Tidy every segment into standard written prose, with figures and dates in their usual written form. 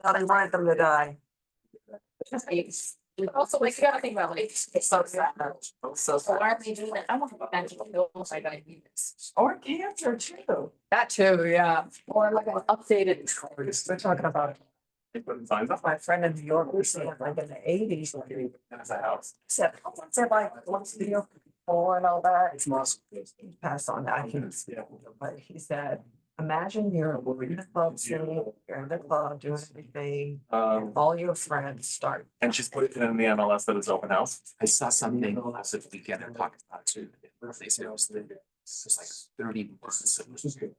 I wanted them to die. Also, like, you gotta think about, like, it's so sad. So So why are they doing that? I want to mental illness, like diabetes. Or cancer too. That too, yeah. Or like an updated. We're talking about my friend in New York, we see like in the eighties. Said, oh, what's it like, what's the before and all that? He passed on that. But he said, imagine you're in the club scene, you're in the club doing everything, and all your friends start. And she's put it in the MLS that it's open house. I saw something last weekend and talked about it too. They said it was like 30 months. It was the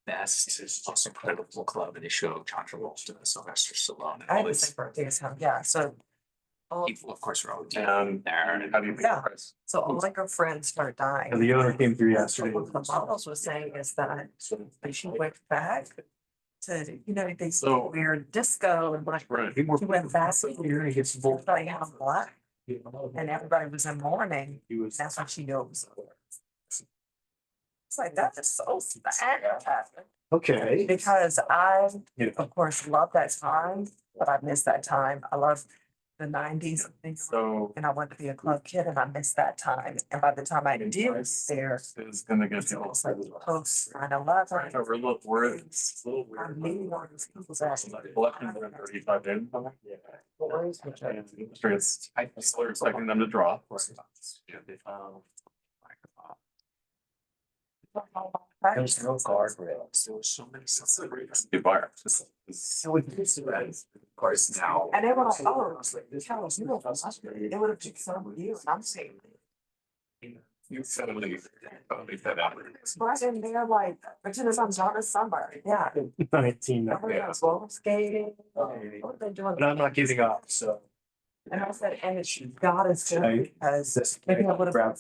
best, most incredible club, and they show John Travolta and Sylvester Stallone. And I all had the this. same birthday as him, yeah, so. All, People, of course, are all And there. how do you think? Yeah. Chris? so all like her friends start dying. And the owner came through So yesterday. what the models was saying is that when she went back to, you know, they So- weird disco and like, Right. she went back here, everybody had black and everybody was in mourning. He was. That's when she knew it was over. It's like, that is so sad. Okay. Because I, Yeah. of course, love that time, but I miss that time. I love the 90s. So And I wanted to be a club kid and I missed that time. And by the time I did there, is gonna get it you. was like post 9/11. We're it's a little I'm weird. meeting all these people's asking. Elections are in 35 days. Boys, which are- And the industry is, I'm still expecting them to draw. There's no guardrails. There were so many. Good buyer. So it is, of course, now. And they were like, oh, Charles, you were from Australia. It would have been some of you. And I'm saying, You suddenly said that. right in there, like, pretend it's on John's summer. Yeah. 19. Everyone's roller skating. What are they doing? But I'm not giving up, so. And I said, and it's God is good because maybe I would have.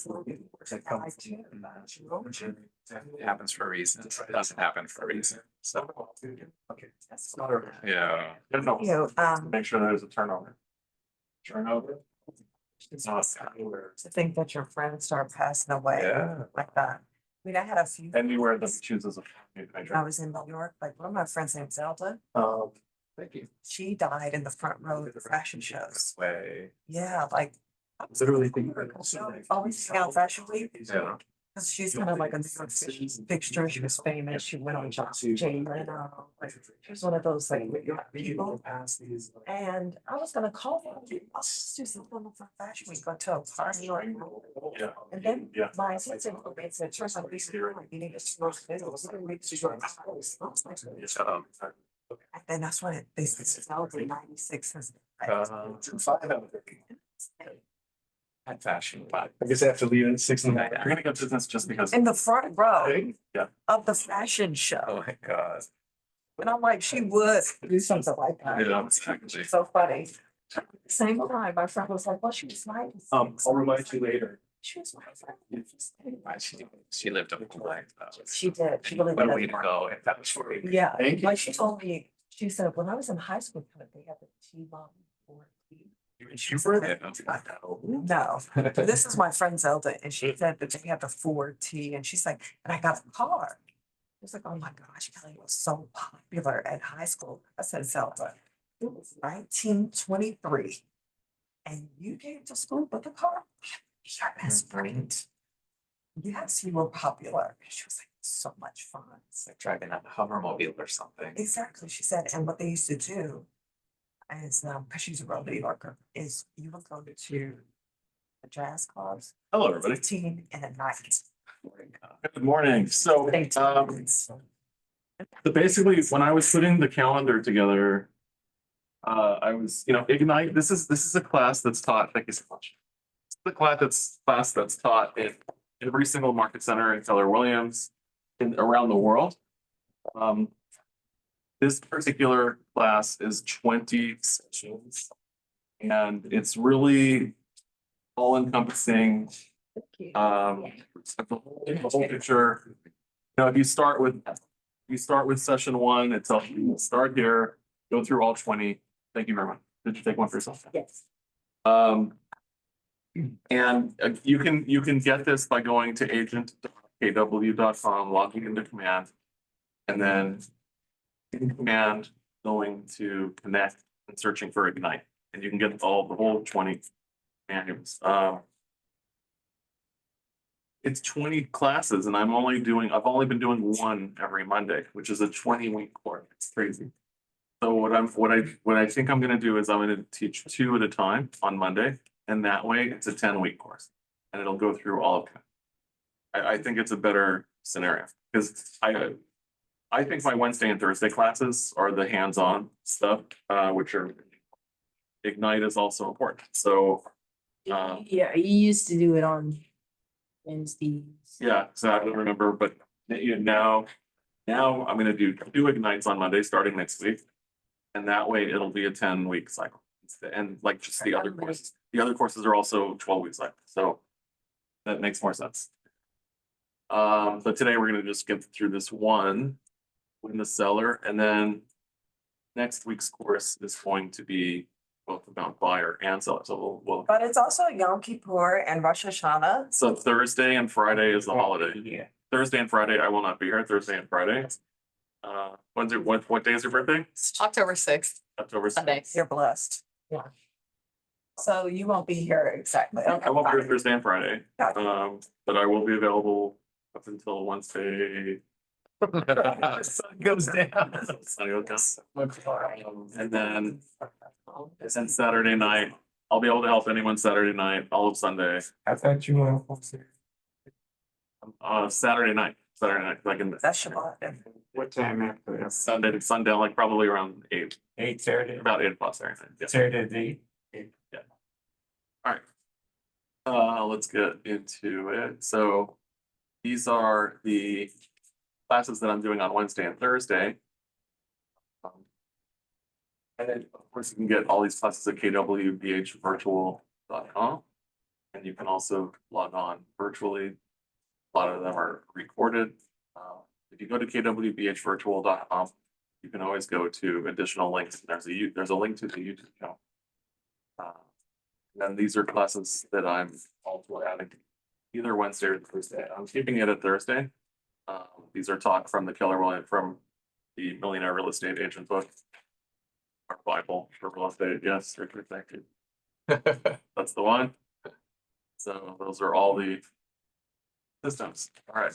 It happens for a reason. It doesn't happen for a reason. So, Okay. yeah. I don't know. You, Make sure there's a turnover. Turnover? It's not anywhere. to think that your friends start passing away Yeah. like that. I mean, I had a few. Anywhere that chooses a. I was in New York, like one of my friends named Zelda, Thank you. she died in the front row of the fashion shows. Way. Yeah, like. Literally thinking. Always scout fashion week, Yeah. because she's kind of like a New York fixture. She was famous. She went on Jane Leno. Like, she was one of those like New York people. And I was gonna call her. Let's do something for fashion week, go to a party or. Yeah. And then Yeah. my assistant told me, said, turns out this you need to smoke videos. You can reach the short hours. I was like, and then that's when they said, in 96. At fashion, but. I guess I have to leave at 6 in the morning. You're gonna get business just because. In the front row Yeah. of the fashion Oh show. my God. And I'm like, she would do something like that. Yeah, exactly. So funny. Same time, my friend was like, well, she was nice. I'll remind you later. She was my friend. She lived up to life. She did. She really What a did. way to go if that was for you. Yeah, Thank you. like she told me, she said, when I was in high school, they had the T-bomb. You were there. No, this is my friend Zelda, and she said that they had the Ford T, and she's like, and I got a car. I was like, oh my gosh, Kelly was so popular at high school. I said, Zelda, it was 1923, and you came to school with a car. Your best friend. Yes, you were popular. She was like, so much fun. It's like driving a hovermobile or something. Exactly, she said, and what they used to do is, because she's a real New Yorker, is you would go to the jazz clubs, Hello, everybody. 15 and at night. Good morning. So, so basically, when I was putting the calendar together, I was, Ignite, this is a class that's taught, thank you so much. It's the class that's taught in every single market center in Keller Williams around the world. This particular class is 20 sessions. And it's really all encompassing, the whole picture. If you start with session 1, it tells you to start here, go through all 20. Thank you very much. Did you take one for yourself? Yes. And you can get this by going to agent.kw.com, logging into command, and then in command, going to Connect and searching for Ignite, and you can get the whole 20 manuals. It's 20 classes and I've only been doing one every Monday, which is a 20-week course. It's crazy. So what I think I'm gonna do is I'm gonna teach 2 at a time on Monday, and that way it's a 10-week course. And it'll go through all of it. I think it's a better scenario, because I think my Wednesday and Thursday classes are the hands-on stuff, which are Ignite is also important. So Yeah, you used to do it on Wednesdays. yeah, so I don't remember, but now I'm gonna do 2 Ignites on Monday, starting next week. And that way it'll be a 10-week cycle. And like just the other courses. The other courses are also 12-week cycles, so that makes more sense. But today we're gonna just get through this one in the cellar, and then next week's course is going to be both about buyer and seller. So we'll But it's also Yom Kippur and Rosh Hashanah. so Thursday and Friday is the holiday. Yeah. Thursday and Friday, I will not be here. Thursday and Friday. What day is your birthday? October 6th, October. Sunday. You're blessed. Yeah. So you won't be here exactly. I won't be here Okay, Thursday and Friday, fine. but I will be available up until Wednesday. Sun goes down. Sunny will come. And then Saturday night, I'll be able to help anyone Saturday night, all of Sunday. I thought you were. Saturday night, like in That's Shabbat. What time after that? Sunday to sundown, like probably around 8, 8:30. about 8 o'clock Saturday night. Yeah. Saturday. All right. Let's get into it. So these are the classes that I'm doing on Wednesday and Thursday. And then, of course, you can get all these classes at kwbhvirtual.com. And you can also log on virtually. A lot of them are recorded. If you go to kwbhvirtual.com, you can always go to additional links. There's a link to the YouTube channel. And these are classes that I'm also adding either Wednesday or Thursday. I'm keeping it at Thursday. These are taught from the Keller Williams, from the Millionaire Real Estate Agent book. Our Bible for real estate, yes, Richard, thank you. That's the one. So those are all the systems, all right.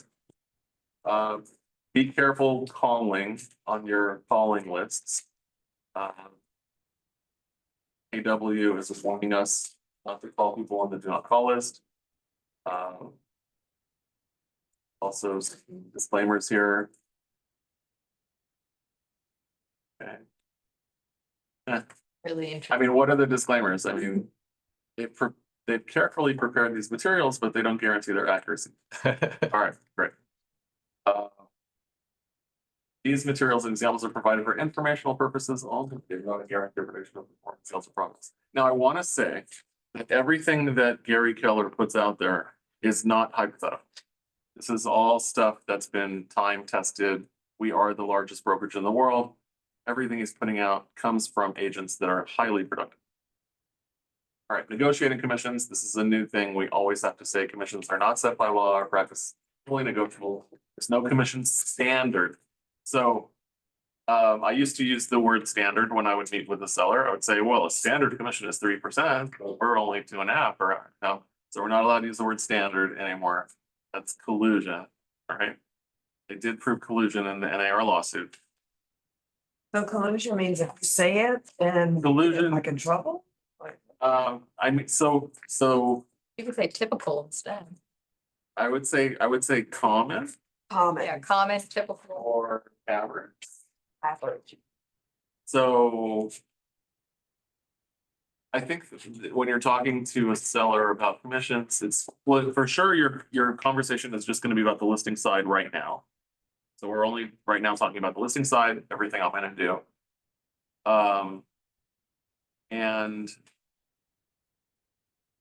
Be careful calling on your calling lists. AW is warning us not to call people on the do not call list. Also some disclaimers here. Okay. Really I interesting. mean, what are the disclaimers? I mean, they've carefully prepared these materials, but they don't guarantee their accuracy. All right, great. These materials and examples are provided for informational purposes only. They do not guarantee prediction of performance, sales, or products. Now, I want to say that everything that Gary Keller puts out there is not hypothetical. This is all stuff that's been time tested. We are the largest brokerage in the world. Everything he's putting out comes from agents that are highly productive. All right, negotiating commissions. This is a new thing. We always have to say commissions are not set by law or practice, fully negotiable. There's no commission standard. So I used to use the word standard when I would meet with a seller. I would say, well, a standard commission is 3%, but we're only 2.5%. Or no, so we're not allowed to use the word standard anymore. That's collusion. All right. They did prove collusion in the NAR lawsuit. So collusion means if you say it, then Collusion. like in trouble? I mean, so You could say typical instead. I would say common Common. Yeah, common, typical. or average. Average. So I think when you're talking to a seller about commissions, it's, well, for sure, your conversation is just going to be about the listing side right now. So we're only right now talking about the listing side, everything I'm going to do. And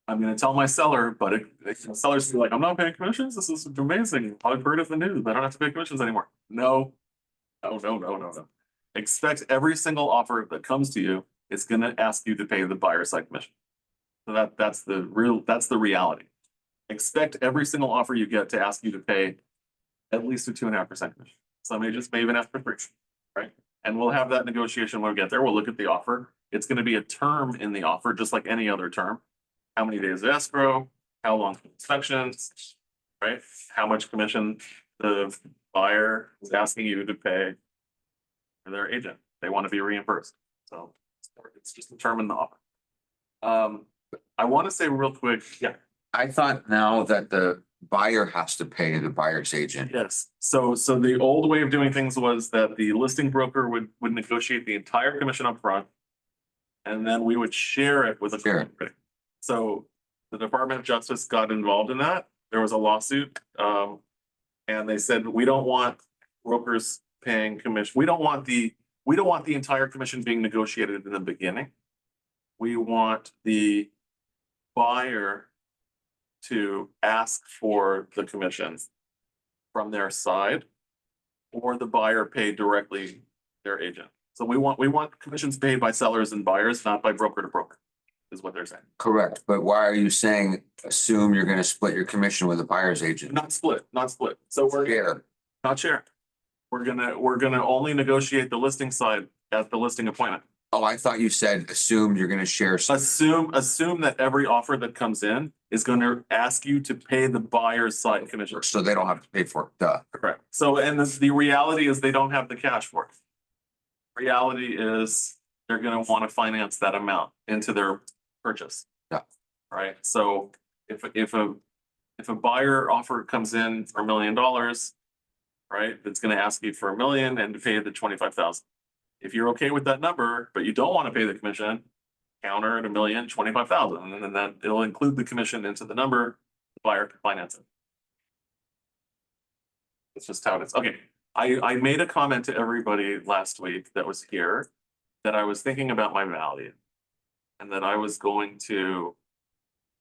I'm going to tell my seller, but the seller's like, I'm not paying commissions. This is amazing. I've heard of the news. I don't have to pay commissions anymore. No. Expect every single offer that comes to you, it's going to ask you to pay the buyer side commission. So that's the reality. Expect every single offer you get to ask you to pay at least a 2.5% commission. Some agents may even ask for 3%, right? And we'll have that negotiation when we get there. We'll look at the offer. It's gonna be a term in the offer, just like any other term. How many days of escrow, how long for inspections, right? How much commission the buyer is asking you to pay for their agent. They want to be reimbursed. So it's just a term in the offer. I want to say real quick, yeah, I thought now that the buyer has to pay the buyer's agent. yes. So the old way of doing things was that the listing broker would negotiate the entire commission up front, and then we would share it with a. Share it. So the Department of Justice got involved in that. There was a lawsuit. And they said, we don't want brokers paying commission. We don't want the entire commission being negotiated in the beginning. We want the buyer to ask for the commissions from their side, or the buyer pay directly their agent. So we want commissions paid by sellers and buyers, not by broker to broker, is what they're saying. Correct, but why are you saying, assume you're gonna split your commission with the buyer's agent? Not split. So we're Share. not share. We're gonna only negotiate the listing side at the listing appointment. Oh, I thought you said, assume you're gonna share. Assume that every offer that comes in is gonna ask you to pay the buyer's side commission. So they don't have to pay for it, duh. Correct. So, and the reality is they don't have the cash for it. Reality is they're gonna wanna finance that amount into their purchase. Yeah. Right? So if a buyer offer comes in for $1 million, right, it's gonna ask you for $1 million and to pay the 25,000. If you're okay with that number, but you don't want to pay the commission, counter at $1 million, 25,000, and then it'll include the commission into the number, the buyer can finance it. It's just how it is. Okay, I made a comment to everybody last week that was here that I was thinking about my value. And that I was going to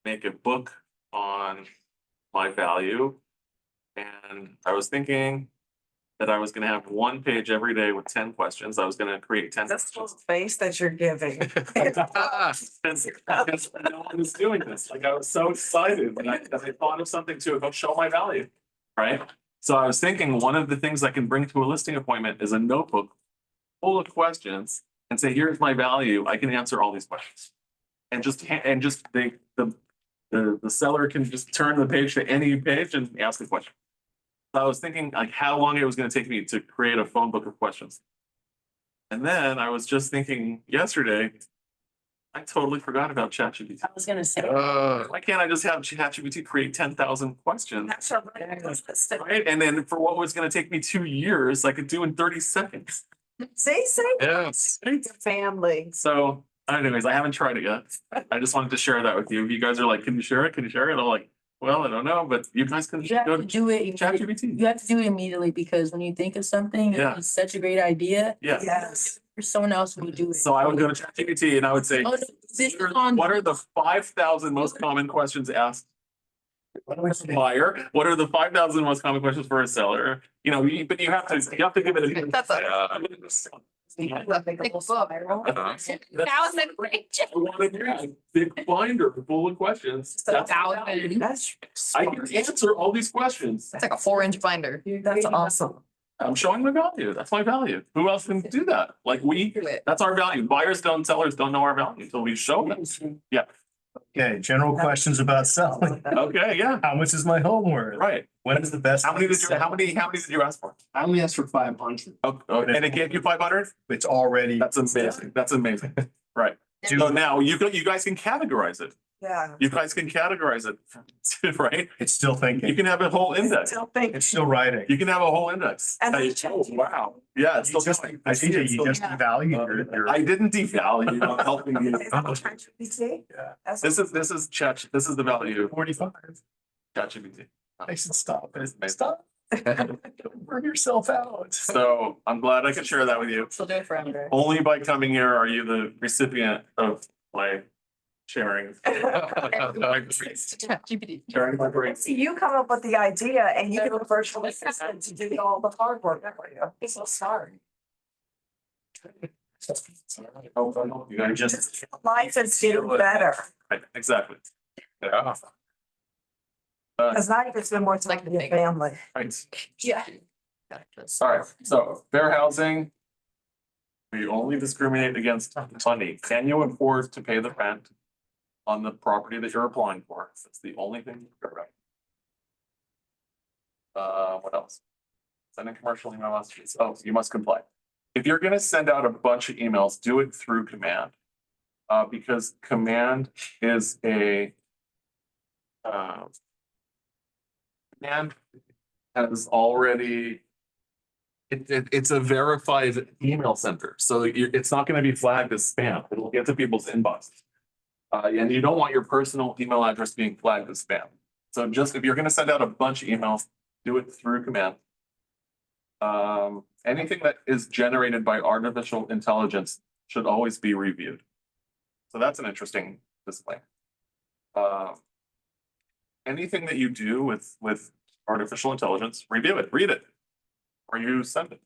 make a book on my value. And I was thinking that I was gonna have one page every day with 10 questions. I was gonna create 10 This questions. little face that you're giving. Because no one was doing this. Like, I was so excited when I thought of something to show my value, right? So I was thinking one of the things I can bring to a listing appointment is a notebook full of questions and say, here's my value. I can answer all these questions. And just the seller can just turn the page to any page and ask a question. So I was thinking like how long it was going to take me to create a phone book of questions. And then I was just thinking yesterday, I totally forgot about ChatGPT. I was gonna say, Why can't I just have ChatGPT create 10,000 questions? That's our right. Right? And then for what was going to take me 2 years, I could do in 30 seconds. See, Yes. your family. So anyways, I haven't tried it yet. I just wanted to share that with you. You guys are like, can you share it? Can you share it? I'm like, well, I don't know, but you guys can you have go to to do it. ChatGPT. You have to do it immediately because when you think of something, Yeah. it's such a great idea. Yeah. Yes. Or someone else will do it. So I would go to ChatGPT and I would say, Oh, no, this is on. what are the 5,000 most common questions asked for a buyer? What are the 5,000 most common questions for a seller? You know, but you have to give it a. That's Big book. Thousand pages. I want a big binder full of questions. That's I can answer all these questions. It's like a 4-inch binder. That's awesome. I'm showing my value. That's my value. Who else can do that? Like that's our value. Buyers don't, sellers don't know our value until we show them. Yeah. Okay, general questions about selling. Okay, yeah, How much is my home worth? right. When is the best? How many did you ask for? I only asked for 500. Oh, and it gave you 500? It's already. That's amazing. That's amazing. Right. Do- So now you guys can categorize it. Yeah. You guys can categorize it, right? It's still You thinking. can have a whole index. Still think. It's still writing. You can have a whole index. And Hey, then oh, wow. Yeah, it's still Just- going. I see that it's you still- just devalue your. I didn't devalue, I'm helping you. Is that ChatGPT? Yeah. That's- This is the value of 45. ChatGPT. I said stop. It's amazing. Stop. Don't burn yourself out. So I'm glad I could share that with you. She'll do it forever. Only by coming here are you the recipient of my sharing. ChatGPT. Sharing my brain. See, you come up with the idea and you get a virtual assistant to do all the hard work for you. I'm so sorry. You guys just. Life is getting better. Right, exactly. Yeah. Because now you can spend more time with your family. Right. Yeah. All right, so fair housing. We only discriminate against money. Can you afford to pay the rent on the property that you're applying for? That's the only thing. What else? Sending commercial email messages. Oh, you must comply. If you're gonna send out a bunch of emails, do it through command. Because command is a command has already it's a verified email sender, so it's not gonna be flagged as spam. It'll get to people's inboxes. And you don't want your personal email address being flagged as spam. So just if you're gonna send out a bunch of emails, do it through command. Anything that is generated by artificial intelligence should always be reviewed. So that's an interesting display. Anything that you do with artificial intelligence, review it, read it, or you send it.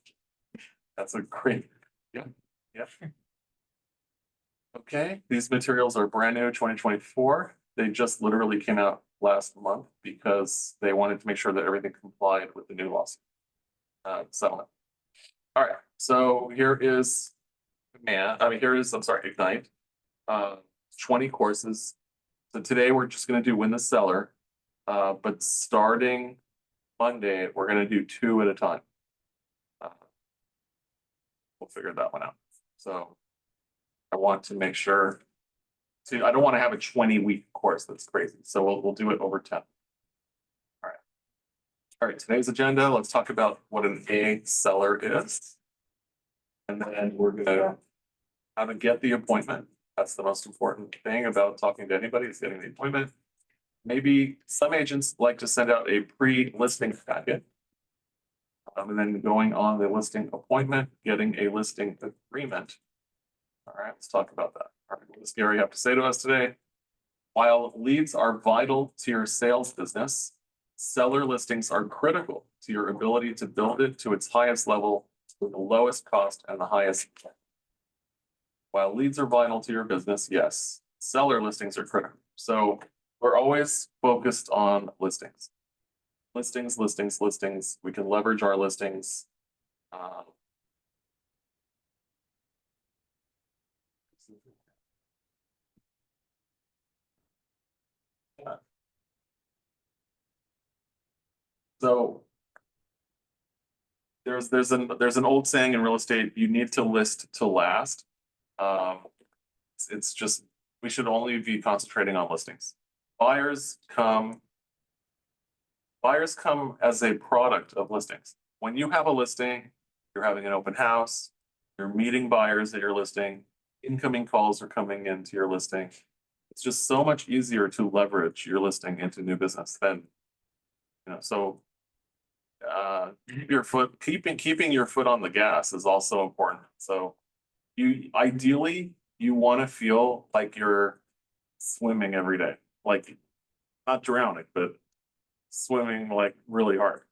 That's a great, yeah. Okay, these materials are brand new 2024. They just literally came out last month because they wanted to make sure that everything complied with the new laws. Settlement. All right, so here is I'm sorry, Ignite. 20 courses. So today we're just gonna do Win the Seller. But starting Monday, we're gonna do 2 at a time. We'll figure that one out. So I want to make sure. See, I don't want to have a 20-week course. That's crazy. So we'll do it over 10. All right, today's agenda, let's talk about what an A seller is. And then we're gonna how to get the appointment. That's the most important thing about talking to anybody is getting the appointment. Maybe some agents like to send out a pre-listing packet. And then going on the listing appointment, getting a listing agreement. All right, let's talk about that. All right, what does Gary have to say to us today? While leads are vital to your sales business, seller listings are critical to your ability to build it to its highest level with the lowest cost and the highest. While leads are vital to your business, yes, seller listings are critical. So we're always focused on listings. Listings. We can leverage our listings. So there's an old saying in real estate, you need to list to last. It's just, we should only be concentrating on listings. Buyers come as a product of listings. When you have a listing, you're having an open house, you're meeting buyers at your listing, incoming calls are coming into your listing. It's just so much easier to leverage your listing into new business than, so keeping your foot on the gas is also important. So ideally you want to feel like you're swimming every day, like not drowning, but swimming like really hard.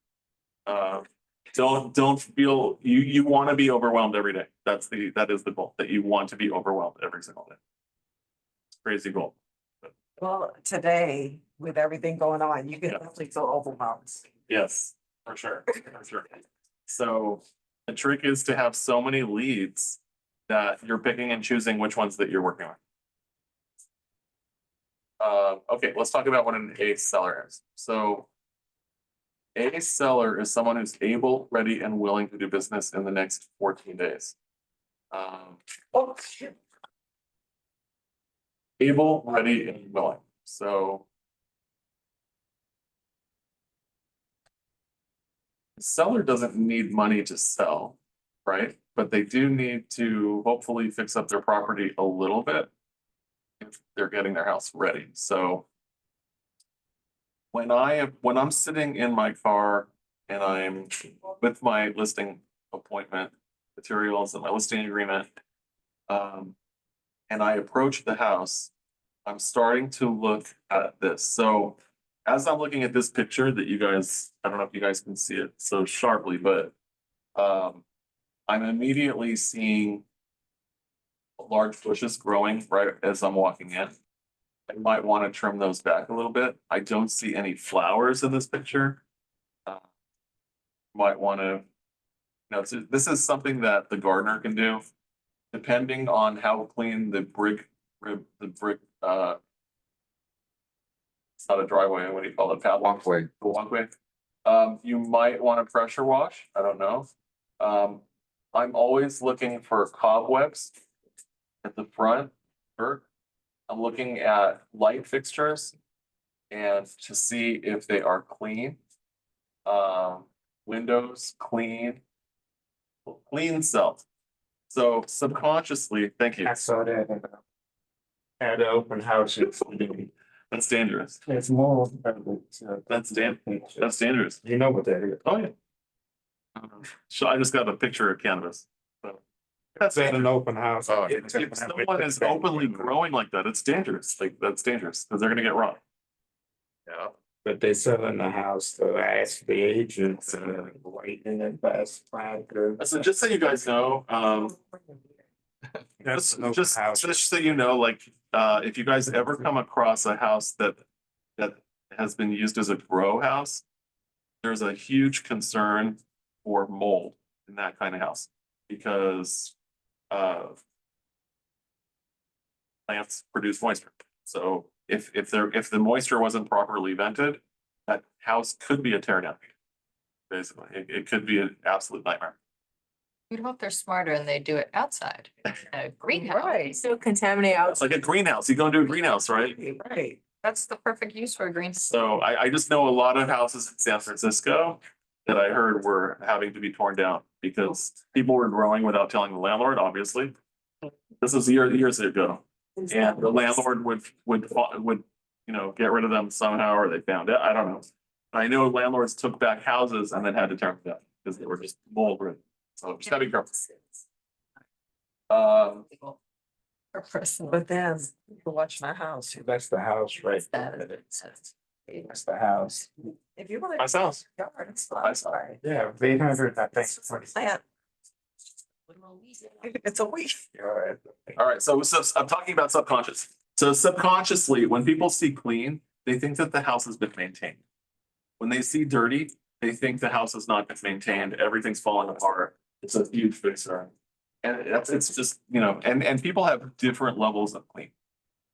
Don't feel you want to be overwhelmed every day. That is the goal, that you want to be overwhelmed every single day. It's a crazy goal. Well, today, with everything going on, you can definitely feel overwhelmed. Yes, for sure. So the trick is to have so many leads that you're picking and choosing which ones that you're working on. Okay, let's talk about what an A seller is. So a seller is someone who's able, ready, and willing to do business in the next 14 days. Able, ready, and willing. So the seller doesn't need money to sell, right? But they do need to hopefully fix up their property a little bit if they're getting their house ready. So when I'm sitting in my car and I'm with my listing appointment materials and my listing agreement, and I approach the house, I'm starting to look at this. So as I'm looking at this picture that you guys, I don't know if you guys can see it so sharply, but I'm immediately seeing large bushes growing right as I'm walking in. I might want to trim those back a little bit. I don't see any flowers in this picture. Might want to, this is something that the gardener can do. depending on how clean the brick, it's not a driveway, what do you call it, path? Walkway. The walkway. You might want to pressure wash, I don't know. I'm always looking for cobwebs at the front, or I'm looking at light fixtures and to see if they are clean. Windows clean, clean self. So subconsciously, thank you. I saw that at the open house. That's dangerous. It's more. That's dangerous. You know what that is. Oh, yeah. So I just got a picture of cannabis. So that's At an open house. if someone is openly growing like that, it's dangerous. Like, that's dangerous because they're gonna get robbed. Yeah, but they selling the house, so I asked the agents, waiting and fast. So just so you guys know, That's an open just house. so you know, like, if you guys ever come across a house that has been used as a grow house, there's a huge concern for mold in that kind of house because plants produce moisture. So if the moisture wasn't properly vented, that house could be a tear down. Basically, it could be an absolute nightmare. You'd hope they're smarter and they do it outside, a greenhouse. Right, So contaminate out. It's like a greenhouse. You go into a greenhouse, right? right. That's the perfect use for a greenhouse. So I just know a lot of houses in San Francisco that I heard were having to be torn down because people were growing without telling the landlord, obviously. This was years ago, and the landlord would, get rid of them somehow, or they found it. I don't know. I know landlords took back houses and then had to tear them down because they were just mold ridden. So just gotta be careful. Or personal. But then people watching our house. That's the house, right? That's the house. If you want Nice house. to yard, it's Nice. fine. Yeah, 800, I think. Plant. It's a week. Yard. All right, so I'm talking about subconscious. So subconsciously, when people see clean, they think that the house has been maintained. When they see dirty, they think the house has not been maintained, everything's falling apart. It's a huge concern. And it's just, and people have different levels of clean,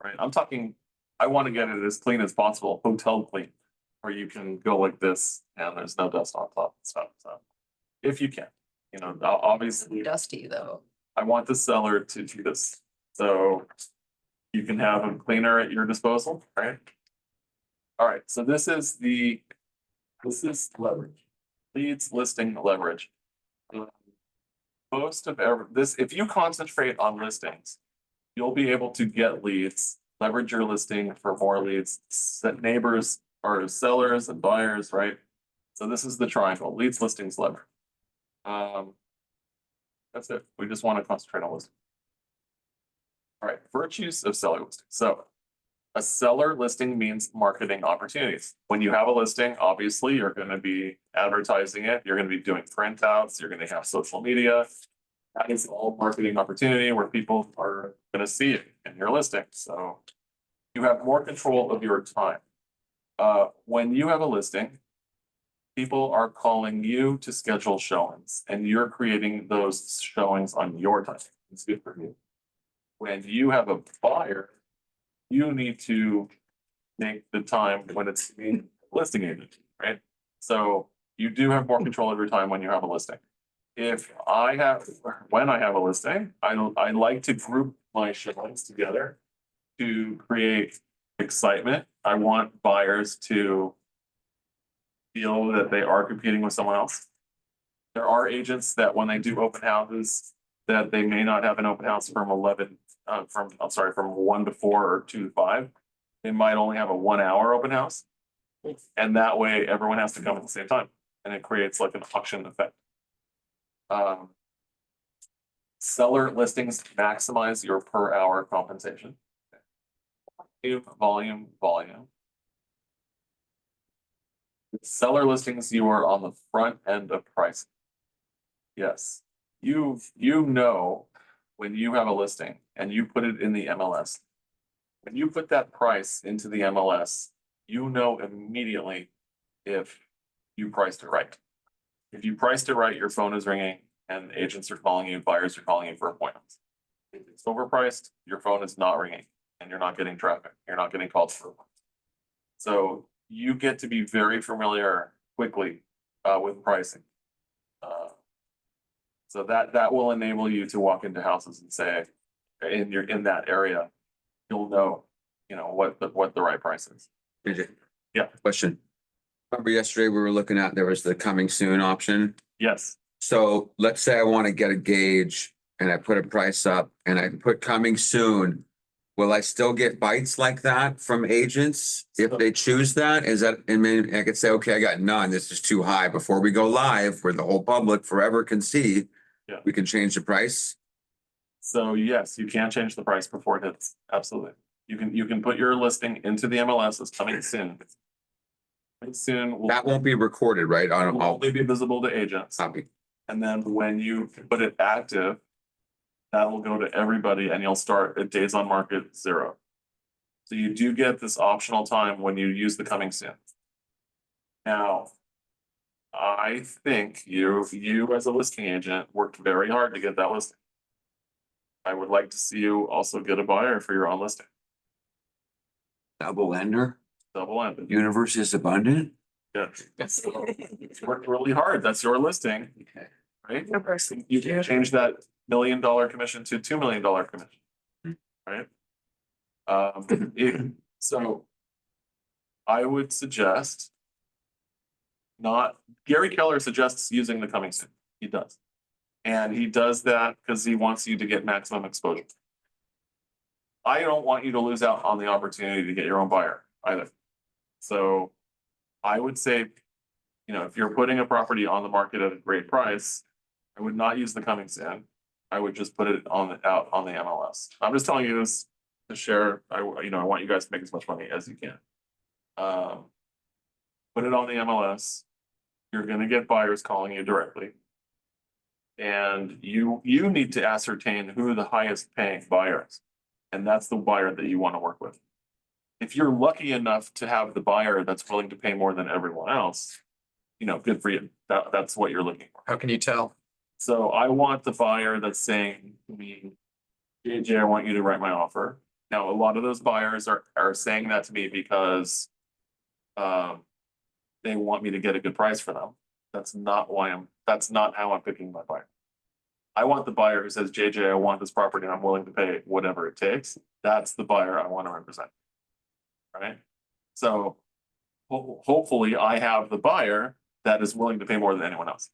right? I'm talking, I want to get it as clean as possible, hotel clean, where you can go like this and there's no dust on top and stuff, so. If you can, obviously. Dusty though. I want the seller to do this, so you can have a cleaner at your disposal, right? All right, so this is leverage. Leads listing leverage. Most of this, if you concentrate on listings, you'll be able to get leads, leverage your listing for more leads, set neighbors or sellers and buyers, right? So this is the triangle, leads, listings, leverage. That's it. We just want to concentrate on listings. All right, virtues of seller listing. So a seller listing means marketing opportunities. When you have a listing, obviously you're going to be advertising it. You're going to be doing printouts. You're going to have social media. That is all marketing opportunity where people are going to see it in your listing. So you have more control of your time. When you have a listing, people are calling you to schedule showings and you're creating those showings on your time. It's good for you. When you have a buyer, you need to make the time when it's listing agent, right? So you do have more control of your time when you have a listing. When I have a listing, I like to group my showings together to create excitement. I want buyers to feel that they are competing with someone else. There are agents that when they do open houses, that they may not have an open house from 1 to 4 or 2 to 5. They might only have a 1 hour open house. And that way everyone has to come at the same time and it creates like an auction effect. Seller listings maximize your per hour compensation. Volume. With seller listings, you are on the front end of price. Yes, you know when you have a listing and you put it in the MLS. When you put that price into the MLS, you know immediately if you priced it right. If you priced it right, your phone is ringing and agents are calling you, buyers are calling you for appointments. If it's overpriced, your phone is not ringing and you're not getting traffic. You're not getting called for. So you get to be very familiar quickly with pricing. So that will enable you to walk into houses and say, in that area, you'll know, what the right price is. JJ? Yeah. Question. Remember yesterday we were looking at, there was the coming soon option. Yes, So let's say I want to get a gauge and I put a price up and I put coming soon. Will I still get bites like that from agents if they choose that? Is that, and maybe I could say, okay, I got none. This is too high before we go live where the whole public forever can see. Yeah. We can change the price. so yes, you can change the price before it hits. Absolutely. You can put your listing into the MLS as coming soon. Coming soon will That won't be recorded, right? On will all only be visible to agents. copy. And then when you put it active, that will go to everybody and you'll start at days on market 0. So you do get this optional time when you use the coming soon. Now, I think you as a listing agent worked very hard to get that listing. I would like to see you also get a buyer for your own listing, Double ender, double-ended. universe is abundant. Yeah. So, worked really hard. That's your listing, Okay. right? University. You can change that $1 million commission to $2 million commission, right? So I would suggest Gary Keller suggests using the coming soon. He does. And he does that because he wants you to get maximum exposure. I don't want you to lose out on the opportunity to get your own buyer either. So I would say, if you're putting a property on the market at a great price, I would not use the coming soon. I would just put it out on the MLS. I'm just telling you this to share. I want you guys to make as much money as you can. Put it on the MLS. You're gonna get buyers calling you directly. And you need to ascertain who the highest paying buyer is. And that's the buyer that you want to work with. If you're lucky enough to have the buyer that's willing to pay more than everyone else, good for you. That's what you're looking for. How can you tell? So I want the buyer that's saying to me, JJ, I want you to write my offer. Now, a lot of those buyers are saying that to me because they want me to get a good price for them. That's not how I'm picking my buyer. I want the buyer who says, JJ, I want this property and I'm willing to pay whatever it takes. That's the buyer I want to represent. Right? So hopefully I have the buyer that is willing to pay more than anyone else.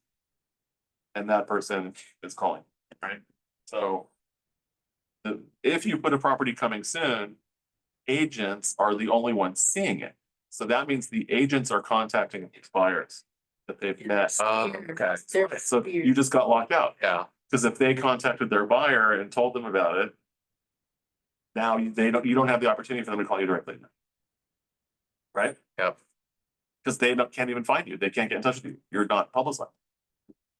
And that person is calling, right? So if you put a property coming soon, agents are the only ones seeing it. So that means the agents are contacting these buyers that they've met. Okay. So you just got locked out. Yeah. Because if they contacted their buyer and told them about it, now you don't have the opportunity for them to call you directly. Right? Yep. Because can't even find you. They can't get in touch with you. You're not publicized.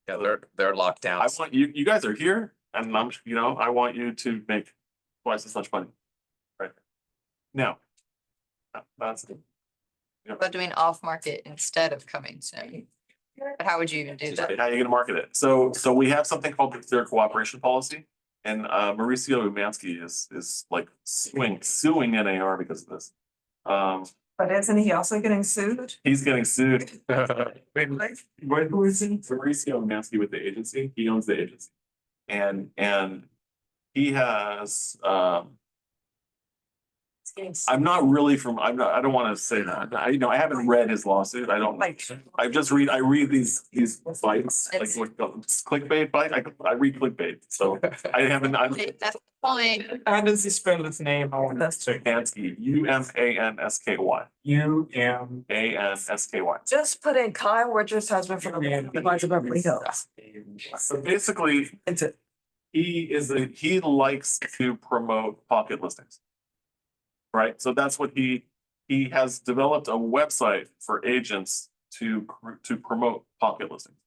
Yeah, they're locked down. I want you guys are here and I want you to make twice as much money. Right? Now, that's But doing off market instead of coming soon. But how would you even do that? how are you gonna market it? So we have something called the clear cooperation policy. And Mauricio Umansky is like suing NAR because of this. But isn't he also getting sued? He's getting sued. Like, Who is he? Mauricio Umansky with the agency. He owns the agency. And he has I don't want to say that. I haven't read his lawsuit. I don't like, I read these bites, like clickbait bite. I read clickbait. So I haven't That's the point. How does he spell his name? I want to check. Umansky, UMANSKY. ANSKY. just put in Kyle Richards' husband from the Lights of Beverly Hills. So basically, Into he likes to promote pocket listings. Right, so that's what he has developed a website for agents to promote pocket listings.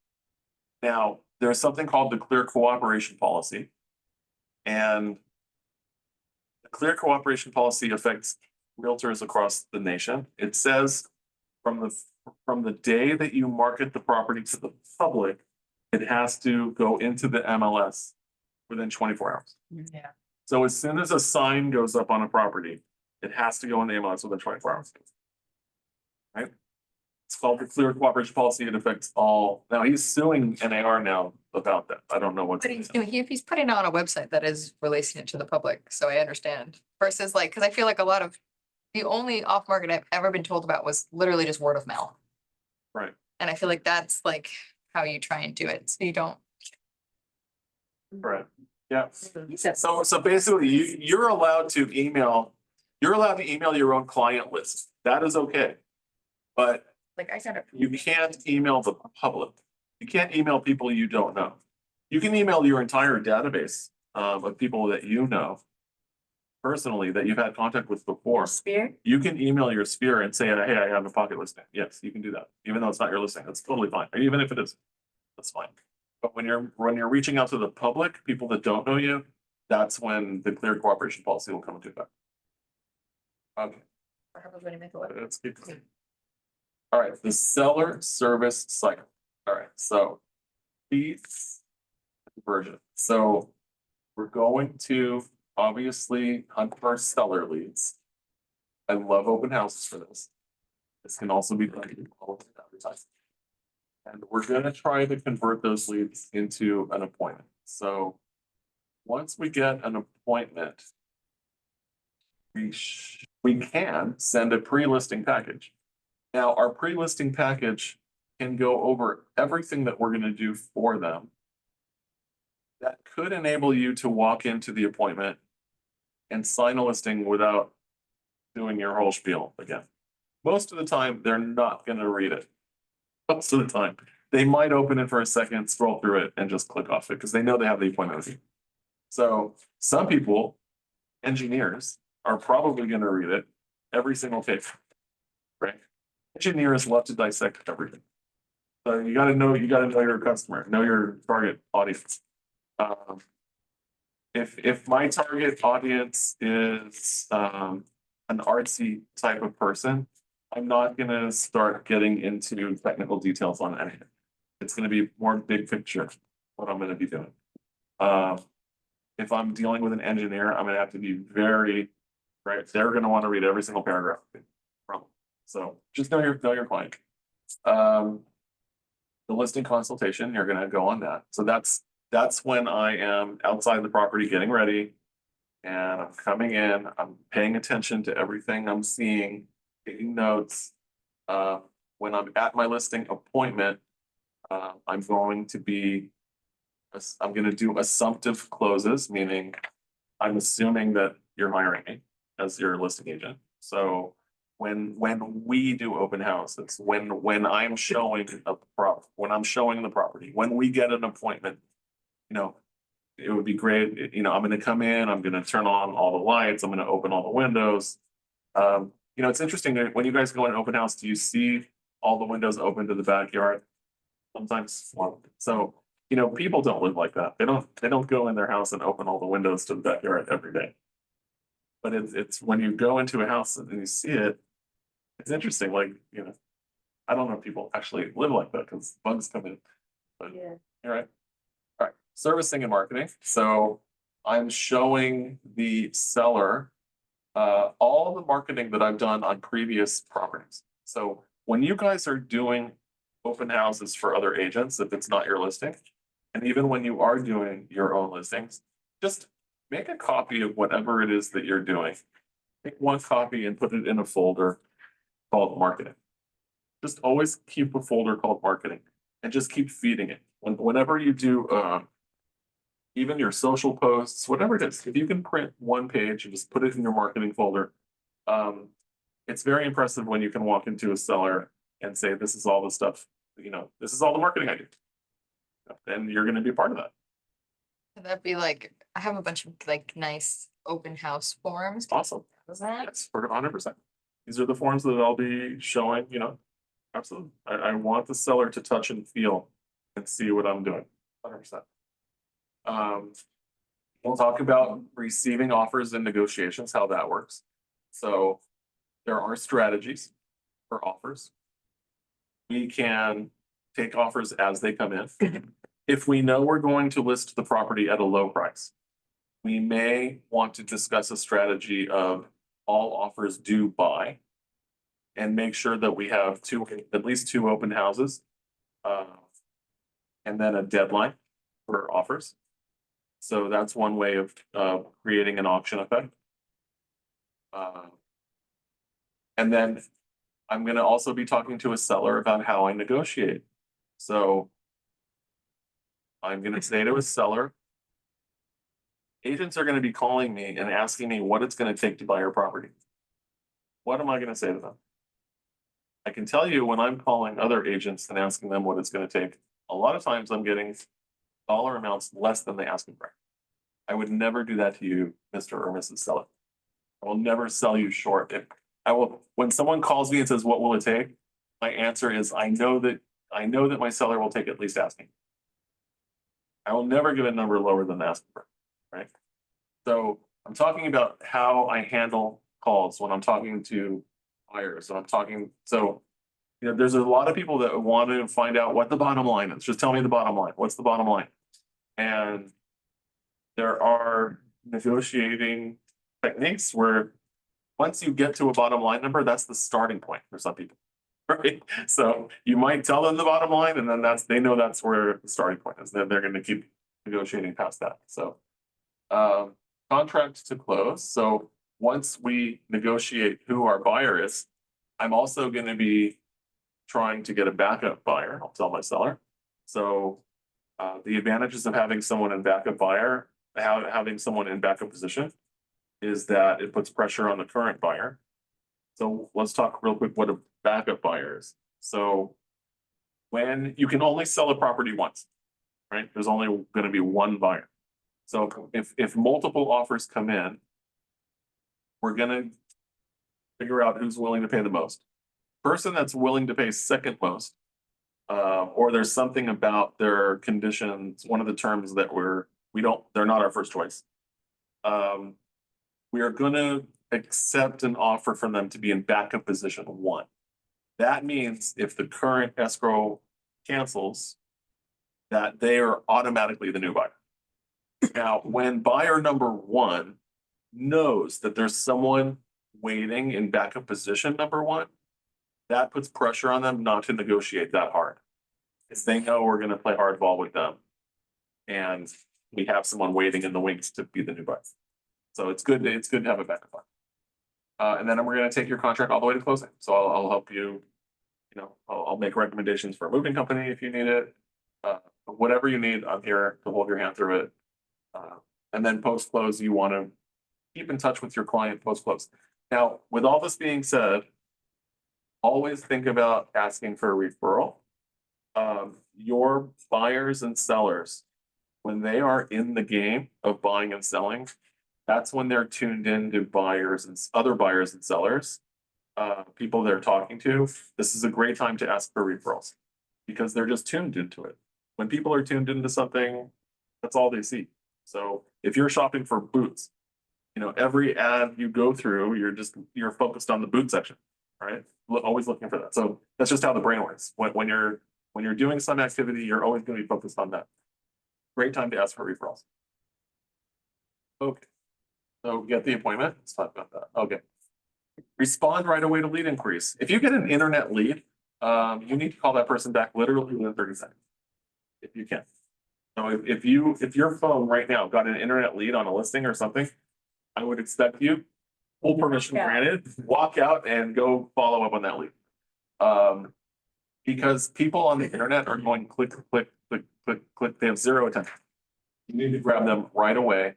Now, there's something called the clear cooperation policy. And the clear cooperation policy affects realtors across the nation. It says from the day that you market the property to the public, it has to go into the MLS within 24 hours. Yeah. So as soon as a sign goes up on a property, it has to go in the MLS within 24 hours. Right? It's called the clear cooperation policy. It affects all. Now he's suing NAR now about that. I don't know what's. But he's doing, he's putting it on a website that is releasing it to the public, so I understand. Versus like, cause I feel like a lot of, the only off market I've ever been told about was literally just word of mouth. Right. And I feel like that's like how you try and do it, so you don't. Right. Yeah. So basically you're allowed to email your own client list. That is okay. But Like I said, you can't email the public. You can't email people you don't know. You can email your entire database of people that you know personally that you've had contact with before. Spear? You can email your sphere and say, hey, I have a pocket listing. Yes, you can do that, even though it's not your listing. That's totally fine. Or even if it is, that's fine. But when you're reaching out to the public, people that don't know you, that's when the clear cooperation policy will come into effect. Okay, what happens when you make a web? let's keep going. All right, the seller service cycle. All right, so fees conversion. So we're going to obviously hunt for seller leads. I love open houses for this. This can also be done in all of the advertising. And we're gonna try to convert those leads into an appointment. So once we get an appointment, we can send a pre-listing package. Now, our pre-listing package can go over everything that we're gonna do for them. That could enable you to walk into the appointment and sign a listing without doing your whole spiel again. Most of the time, they're not gonna read it. Most of the time, they might open it for a second, scroll through it, and just click off it because they know they have the appointment with you. So some people, engineers, are probably gonna read it every single page. Right? Engineers love to dissect everything. So you gotta know your customer, know your target audience. If my target audience is an artsy type of person, I'm not gonna start getting into technical details on anything. It's gonna be more big picture, what I'm gonna be doing. If I'm dealing with an engineer, I'm gonna have to be very, right, they're gonna wanna read every single paragraph. So just know your client. The listing consultation, you're gonna go on that. So that's when I am outside the property getting ready. And I'm coming in, I'm paying attention to everything I'm seeing, taking notes. When I'm at my listing appointment, I'm going to do assumptive closes, meaning I'm assuming that you're hiring me as your listing agent. So when we do open houses, when I'm showing when I'm showing the property, when we get an appointment, it would be great, I'm gonna come in, I'm gonna turn on all the lights, I'm gonna open all the windows. It's interesting that when you guys go in an open house, do you see all the windows open to the backyard? Sometimes, so, people don't live like that. They don't go in their house and open all the windows to the backyard every day. But it's when you go into a house and you see it, it's interesting, like, I don't know if people actually live like that because bugs come in. But Yeah. you're right. All right, servicing and marketing. So I'm showing the seller all the marketing that I've done on previous properties. So when you guys are doing open houses for other agents, if it's not your listing, and even when you are doing your own listings, just make a copy of whatever it is that you're doing. Take one copy and put it in a folder called marketing. Just always keep a folder called marketing and just keep feeding it. Whenever you do even your social posts, whatever it is, if you can print one page and just put it in your marketing folder, it's very impressive when you can walk into a seller and say, this is all the stuff, this is all the marketing I do. And you're gonna be part of that. Could that be like, I have a bunch of like nice open house forms. Awesome. Does that? Yes, for 100%. These are the forms that I'll be showing, absolutely. I want the seller to touch and feel and see what I'm doing, 100%. We'll talk about receiving offers and negotiations, how that works. So there are strategies for offers. We can take offers as they come in. if we know we're going to list the property at a low price, we may want to discuss a strategy of all offers do buy. And make sure that we have at least two open houses. And then a deadline for offers. So that's one way of creating an auction effect. And then I'm gonna also be talking to a seller about how I negotiate. So I'm gonna say to a seller, agents are gonna be calling me and asking me what it's gonna take to buy your property. What am I gonna say to them? I can tell you when I'm calling other agents and asking them what it's gonna take, a lot of times I'm getting dollar amounts less than they asking for. I would never do that to you, Mr. or Mrs. Seller. I will never sell you short. When someone calls me and says, what will it take? My answer is, I know that my seller will take at least asking. I will never give a number lower than the asking price, right? So I'm talking about how I handle calls when I'm talking to buyers, so there's a lot of people that want to find out what the bottom line is. Just tell me the bottom line. What's the bottom line? And there are negotiating techniques where once you get to a bottom line number, that's the starting point for some people, right? So you might tell them the bottom line, and then they know that's where the starting point is. Then they're going to keep negotiating past that. So contract to close. So once we negotiate who our buyer is, I'm also going to be trying to get a backup buyer. I'll tell my seller. So the advantages of having someone in backup buyer, having someone in backup position, is that it puts pressure on the current buyer. So let's talk real quick what a backup buyer is. So when you can only sell a property once, right? There's only going to be one buyer. So if multiple offers come in, we're going to figure out who's willing to pay the most. Person that's willing to pay second most, or there's something about their conditions, one of the terms that they're not our first choice. We are gonna accept an offer from them to be in backup position 1. That means if the current escrow cancels, that they are automatically the new buyer. Now, when buyer number 1 knows that there's someone waiting in backup position number 1, that puts pressure on them not to negotiate that hard. Because they know we're gonna play hardball with them. And we have someone waiting in the wings to be the new buyer. So it's good to have a backup plan. And then we're gonna take your contract all the way to closing. So I'll help you, I'll make recommendations for a moving company if you need it. Whatever you need, I'm here to hold your hand through it. And then post-close, you wanna keep in touch with your client post-close. Now, with all this being said, always think about asking for a referral. Your buyers and sellers, when they are in the game of buying and selling, that's when they're tuned in to buyers and other buyers and sellers, people they're talking to. This is a great time to ask for referrals because they're just tuned into it. When people are tuned into something, that's all they see. So if you're shopping for boots, every ad you go through, you're focused on the boot section, right? Always looking for that. So that's just how the brain works. When you're doing some activity, you're always going to be focused on that. Great time to ask for referrals. Okay. So get the appointment. Let's talk about that. Okay. Respond right away to lead inquiries. If you get an internet lead, you need to call that person back literally within 30 seconds, if you can. So if your phone right now got an internet lead on a listing or something, I would expect you, full permission granted, walk out and go follow up on that lead. Because people on the internet are going click, click, click, click, click. They have zero attention. You need to grab them right away.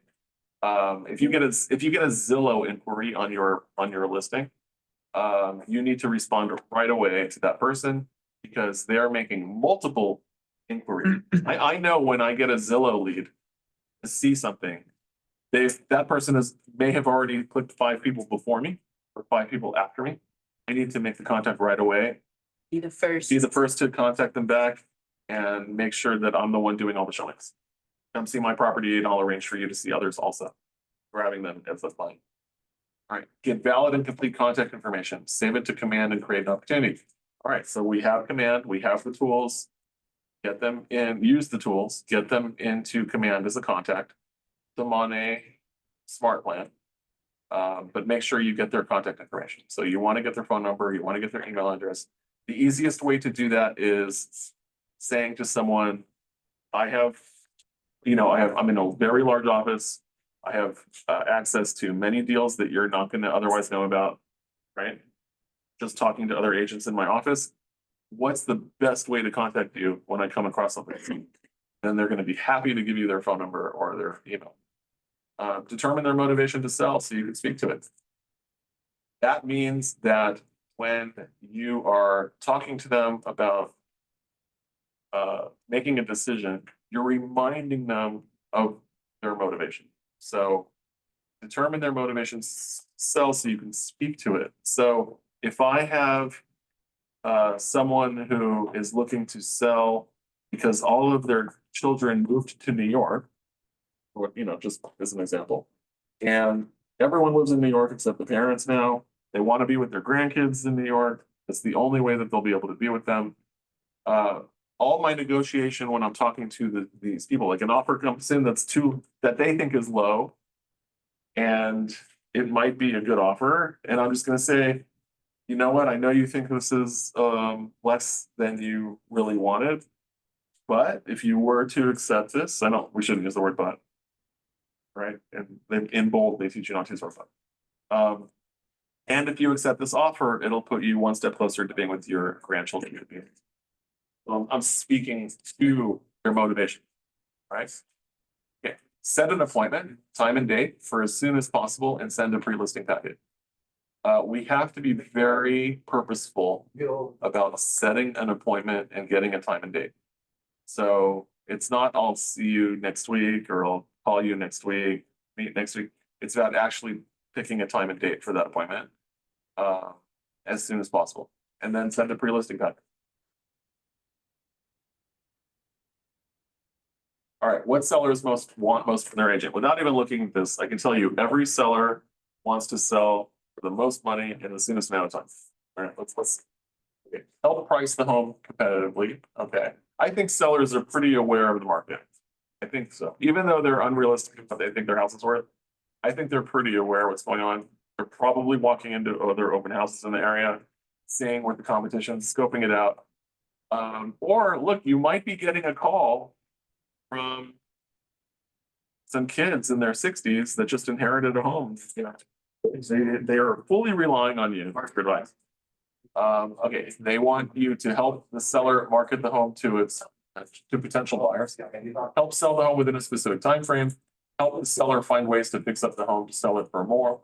If you get a Zillow inquiry on your listing, you need to respond right away to that person because they are making multiple inquiries. I know when I get a Zillow lead to see something, that person may have already clicked 5 people before me or 5 people after me. I need to make the contact right away. Be the first. Be the first to contact them back and make sure that I'm the one doing all the showings. Come see my property and I'll arrange for you to see others also. Grabbing them as the client. All right, get valid and complete contact information. Save it to command and create an opportunity. All right, so we have command, we have the tools. get them in, use the tools, get them into command as a contact, put them on a smart plan. But make sure you get their contact information. So you want to get their phone number, you want to get their email address. The easiest way to do that is saying to someone, I have, I'm in a very large office. I have access to many deals that you're not going to otherwise know about, right? Just talking to other agents in my office. What's the best way to contact you when I come across something? Then they're going to be happy to give you their phone number or their email. Determine their motivation to sell so you can speak to it. That means that when you are talking to them about making a decision, you're reminding them of their motivation. So determine their motivation sell so you can speak to it. So if I have someone who is looking to sell because all of their children moved to New York, or, just as an example, and everyone lives in New York except the parents now. They want to be with their grandkids in New York. That's the only way that they'll be able to be with them. All my negotiation when I'm talking to these people, like an offer comes in that they think is low, and it might be a good offer, and I'm just going to say, you know what? I know you think this is less than you really wanted, but if you were to accept this, we shouldn't use the word but, right? And then in bold, they teach you not to use the word but. And if you accept this offer, it'll put you one step closer to being with your grandchildren. I'm speaking to their motivation, right? Okay, set an appointment, time and date for as soon as possible and send a pre-listing packet. We have to be very purposeful about setting an appointment and getting a time and date. So it's not, I'll see you next week or I'll call you next week, meet next week. It's about actually picking a time and date for that appointment as soon as possible, and then send a pre-listing packet. All right, what sellers want most from their agent? Without even looking at this, I can tell you every seller wants to sell for the most money in the soonest amount of time. All right, let's okay. Help price the home competitively. Okay, I think sellers are pretty aware of the market. I think so. Even though they're unrealistic in what they think their house is worth, I think they're pretty aware of what's going on. They're probably walking into other open houses in the area, seeing what the competition, scoping it out. Or look, you might be getting a call from some kids in their 60s that just inherited a home. They are fully relying on you for advice. Okay, they want you to help the seller market the home to potential buyers. Help sell the home within a specific time frame. Help the seller find ways to fix up the home to sell it for more.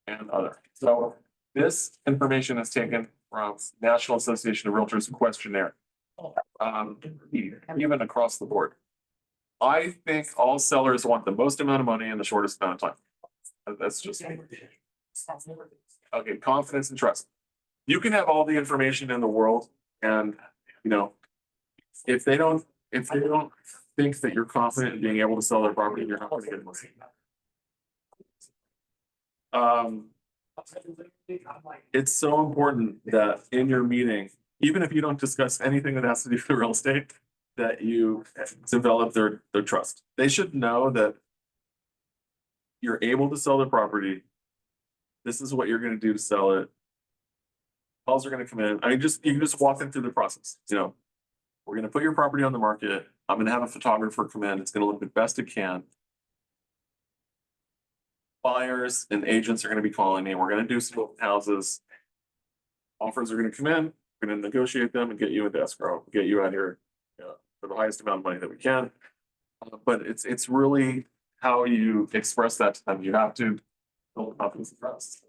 And other. So this information is taken from National Association of Realtors questionnaire. Even across the board. I think all sellers want the most amount of money in the shortest amount of time. That's just me. Okay, confidence and trust. You can have all the information in the world, and if they don't think that you're confident in being able to sell their property, you're not going to get money. It's so important that in your meeting, even if you don't discuss anything that has to do with real estate, that you develop their trust. They should know that you're able to sell their property. This is what you're going to do to sell it. Calls are going to come in. You can just walk them through the process. We're going to put your property on the market. I'm going to have a photographer come in. It's going to look the best it can. Buyers and agents are going to be calling me. We're going to do some open houses. Offers are going to come in. We're going to negotiate them and get you into escrow, get you out here for the highest amount of money that we can. But it's really how you express that to them. You have to build confidence and trust.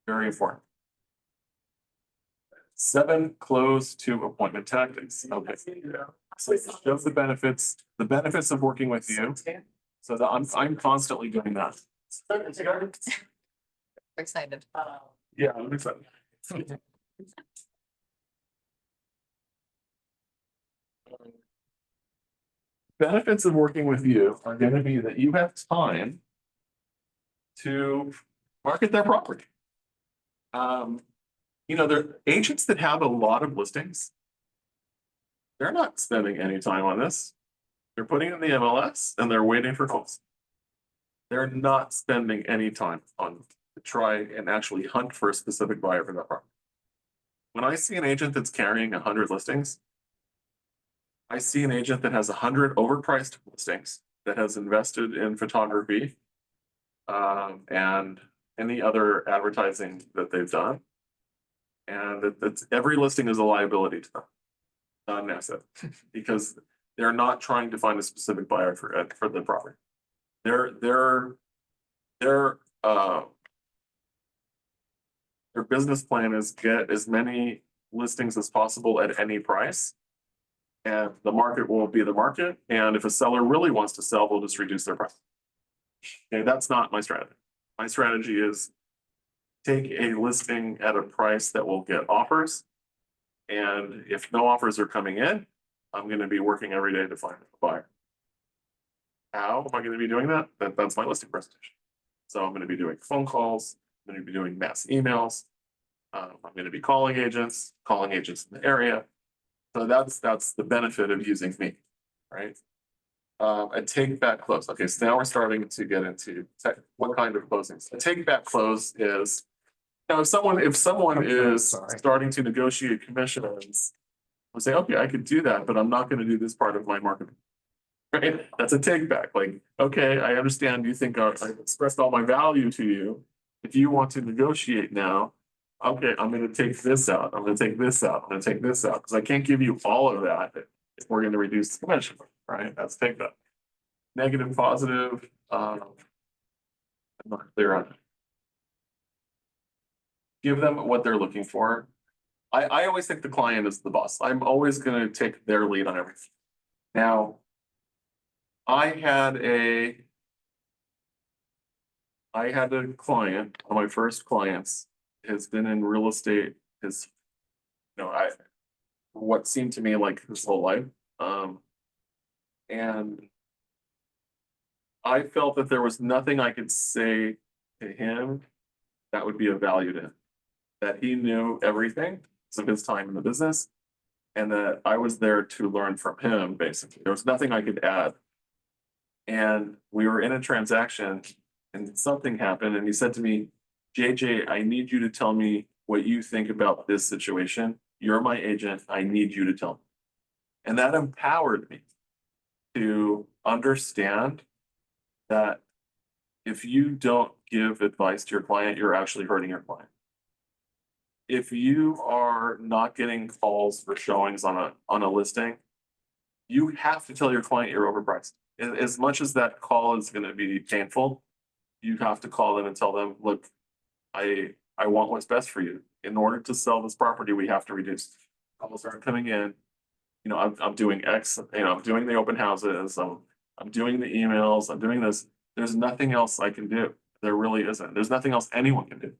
Very important. 7 close to appointment tactics. Okay. So show the benefits of working with you. So that I'm constantly doing that. Excited. Yeah, I'm excited. Benefits of working with you are going to be that you have time to market their property. You know, there are agents that have a lot of listings. They're not spending any time on this. They're putting it in the MLS and they're waiting for calls. They're not spending any time on to try and actually hunt for a specific buyer for that property. When I see an agent that's carrying 100 listings, I see an agent that has 100 overpriced listings that has invested in photography and any other advertising that they've done. And that's every listing is a liability to them, not an asset, because they're not trying to find a specific buyer for the property. Their business plan is get as many listings as possible at any price. And the market will be the market. And if a seller really wants to sell, they'll just reduce their price. Okay, that's not my strategy. My strategy is take a listing at a price that will get offers. And if no offers are coming in, I'm going to be working every day to find a buyer. How am I going to be doing that? That's my listing presentation. So I'm going to be doing phone calls. I'm going to be doing mass emails. I'm going to be calling agents in the area. So that's the benefit of using me, right? A take back close. Okay, so now we're starting to get into what kind of closings. A take back close is, now if someone is starting to negotiate commissions, I'll say, okay, I could do that, but I'm not going to do this part of my marketing. Right? That's a take back. Like, okay, I understand you think I've expressed all my value to you. If you want to negotiate now, okay, I'm going to take this out. I'm going to take this out. I'm going to take this out because I can't give you all of that if we're going to reduce the commission, right? That's take back. Negative, positive. I'm not clear on it. Give them what they're looking for. I always think the client is the boss. I'm always going to take their lead on everything. Now, I had a client, one of my first clients, has been in real estate, what seemed to me like his whole life. And I felt that there was nothing I could say to him that would be of value to him. That he knew everything of his time in the business, and that I was there to learn from him, basically. There was nothing I could add. And we were in a transaction and something happened and he said to me, JJ, I need you to tell me what you think about this situation. You're my agent. I need you to tell me. And that empowered me to understand that if you don't give advice to your client, you're actually hurting your client. If you are not getting calls for showings on a listing, you have to tell your client you're overpriced. As much as that call is going to be painful, you have to call them and tell them, look, I want what's best for you. In order to sell this property, we have to reduce. Calls aren't coming in. You know, I'm doing X, I'm doing the open houses, I'm doing the emails, I'm doing this. There's nothing else I can do. There really isn't. There's nothing else anyone can do.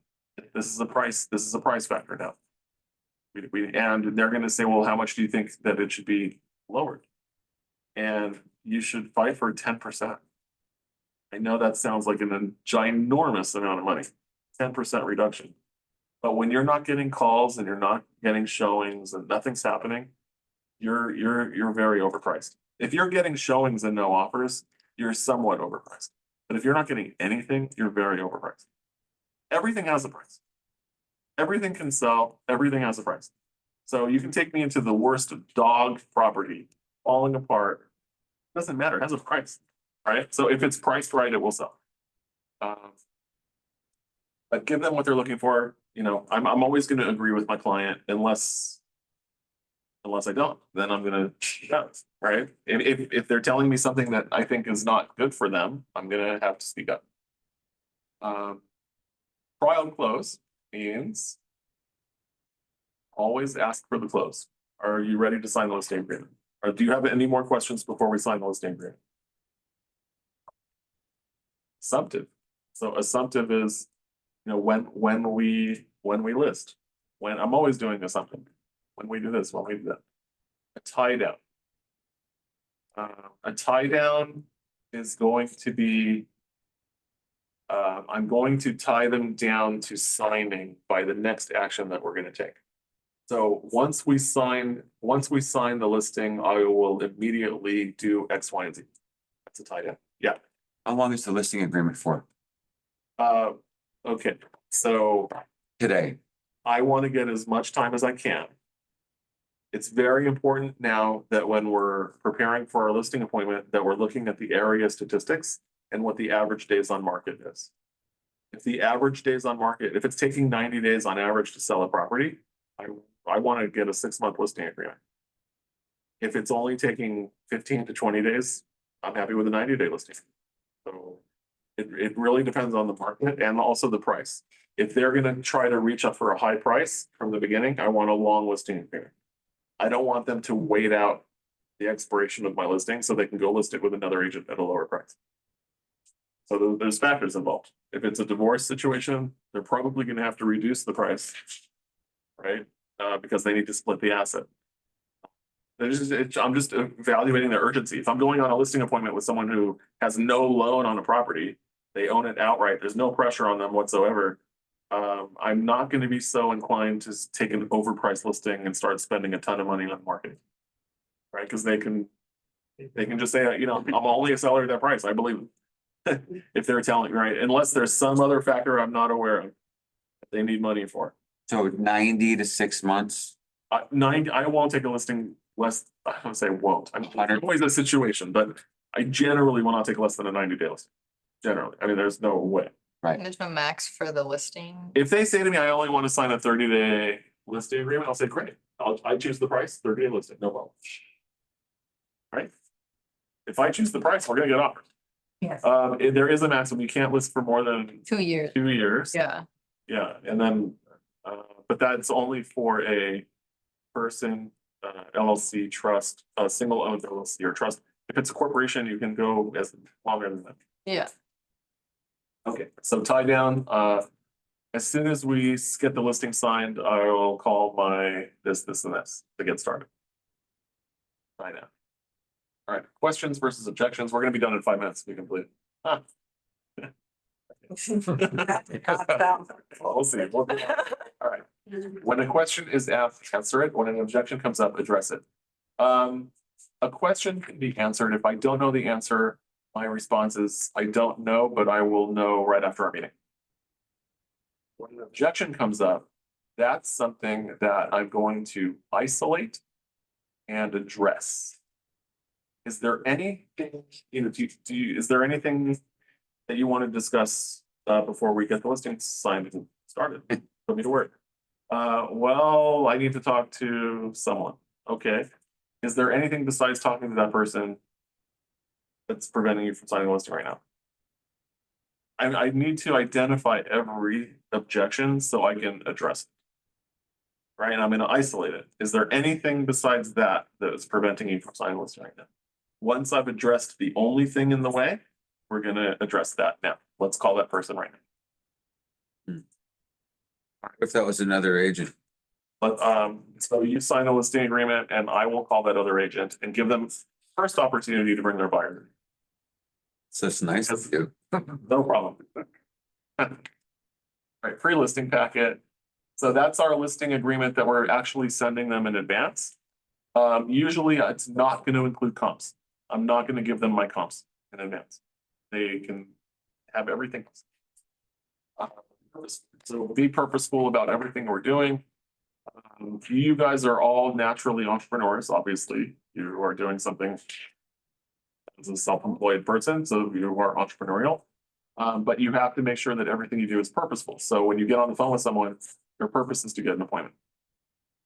This is a price factor now. And they're going to say, well, how much do you think that it should be lowered? And you should fight for 10%. I know that sounds like a ginormous amount of money, 10% reduction. But when you're not getting calls and you're not getting showings and nothing's happening, you're very overpriced. If you're getting showings and no offers, you're somewhat overpriced. But if you're not getting anything, you're very overpriced. Everything has a price. Everything can sell, everything has a price. So you can take me into the worst dog property, falling apart. Doesn't matter, it has a price, right? So if it's priced right, it will sell. But give them what they're looking for. You know, I'm always going to agree with my client unless I don't, then I'm going to, right? If they're telling me something that I think is not good for them, I'm going to have to speak up. Trial close means always ask for the close. Are you ready to sign the listing agreement? Or do you have any more questions before we sign the listing agreement? Assumptive. So assumptive is, when we list, when I'm always doing assumptive. When we do this, when we do that. A tie down. A tie down is going to be I'm going to tie them down to signing by the next action that we're gonna take. So once we sign the listing, I will immediately do X, Y, and Z. That's a tie down. Yeah. How long is the listing agreement for Okay, so today? I want to get as much time as I can. It's very important now that when we're preparing for our listing appointment, that we're looking at the area statistics and what the average days on market is. If the average days on market, if it's taking 90 days on average to sell a property, I want to get a 6-month listing agreement. If it's only taking 15 to 20 days, I'm happy with a 90-day listing. So it really depends on the market and also the price. If they're gonna try to reach up for a high price from the beginning, I want a long listing agreement. I don't want them to wait out the expiration of my listing so they can go list it with another agent at a lower price. So there's factors involved. If it's a divorce situation, they're probably gonna have to reduce the price, right? Because they need to split the asset. I'm just evaluating their urgency. If I'm going on a listing appointment with someone who has no loan on a property, they own it outright, there's no pressure on them whatsoever. I'm not gonna be so inclined to take an overpriced listing and start spending a ton of money on marketing. Right, because they can just say, you know, I'm only a seller at that price, I believe it. If they're telling, right, unless there's some other factor I'm not aware of, that they need money for. So 90 to 6 months? 90, I won't take a listing less, I don't say won't, I'm always a situation, but I generally will not take less than a 90-day listing. Generally, I mean, there's no way. And there's no max for the listing. If they say to me, I only want to sign a 30-day listing agreement, I'll say, great, I choose the price, 30-day listing, no problem. Right? If I choose the price, we're gonna get offered. Yes. There is a maximum, you can't list for more than 2 years. 2 years. Yeah. Yeah, and then, but that's only for a person, LLC, trust, a single owned LLC or trust. If it's a corporation, you can go as longer than that. Yeah. Okay, so tie down, as soon as we get the listing signed, I will call my this and this to get started. Tie down. All right, questions versus objections. We're gonna be done in 5 minutes. We complete. Huh. We'll see. All right. When a question is asked, answer it. When an objection comes up, address it. A question can be answered. If I don't know the answer, my response is, I don't know, but I will know right after our meeting. When an objection comes up, that's something that I'm going to isolate and address. Is there anything, you know, is there anything that you want to discuss before we get the listing signed and started? Put me to work. Well, I need to talk to someone. Okay. Is there anything besides talking to that person that's preventing you from signing the listing right now? I need to identify every objection so I can address it. Right, and I'm gonna isolate it. Is there anything besides that that is preventing you from signing the listing right now? Once I've addressed the only thing in the way, we're gonna address that now. Let's call that person right now. If that was another agent, But so you sign a listing agreement and I will call that other agent and give them first opportunity to bring their buyer. so it's nice of you. No problem. All right, pre-listing packet. So that's our listing agreement that we're actually sending them in advance. Usually it's not going to include comps. I'm not going to give them my comps in advance. They can have everything. So be purposeful about everything we're doing. You guys are all naturally entrepreneurs, obviously. You are doing something as a self-employed person, so you are entrepreneurial. But you have to make sure that everything you do is purposeful. So when you get on the phone with someone, your purpose is to get an appointment.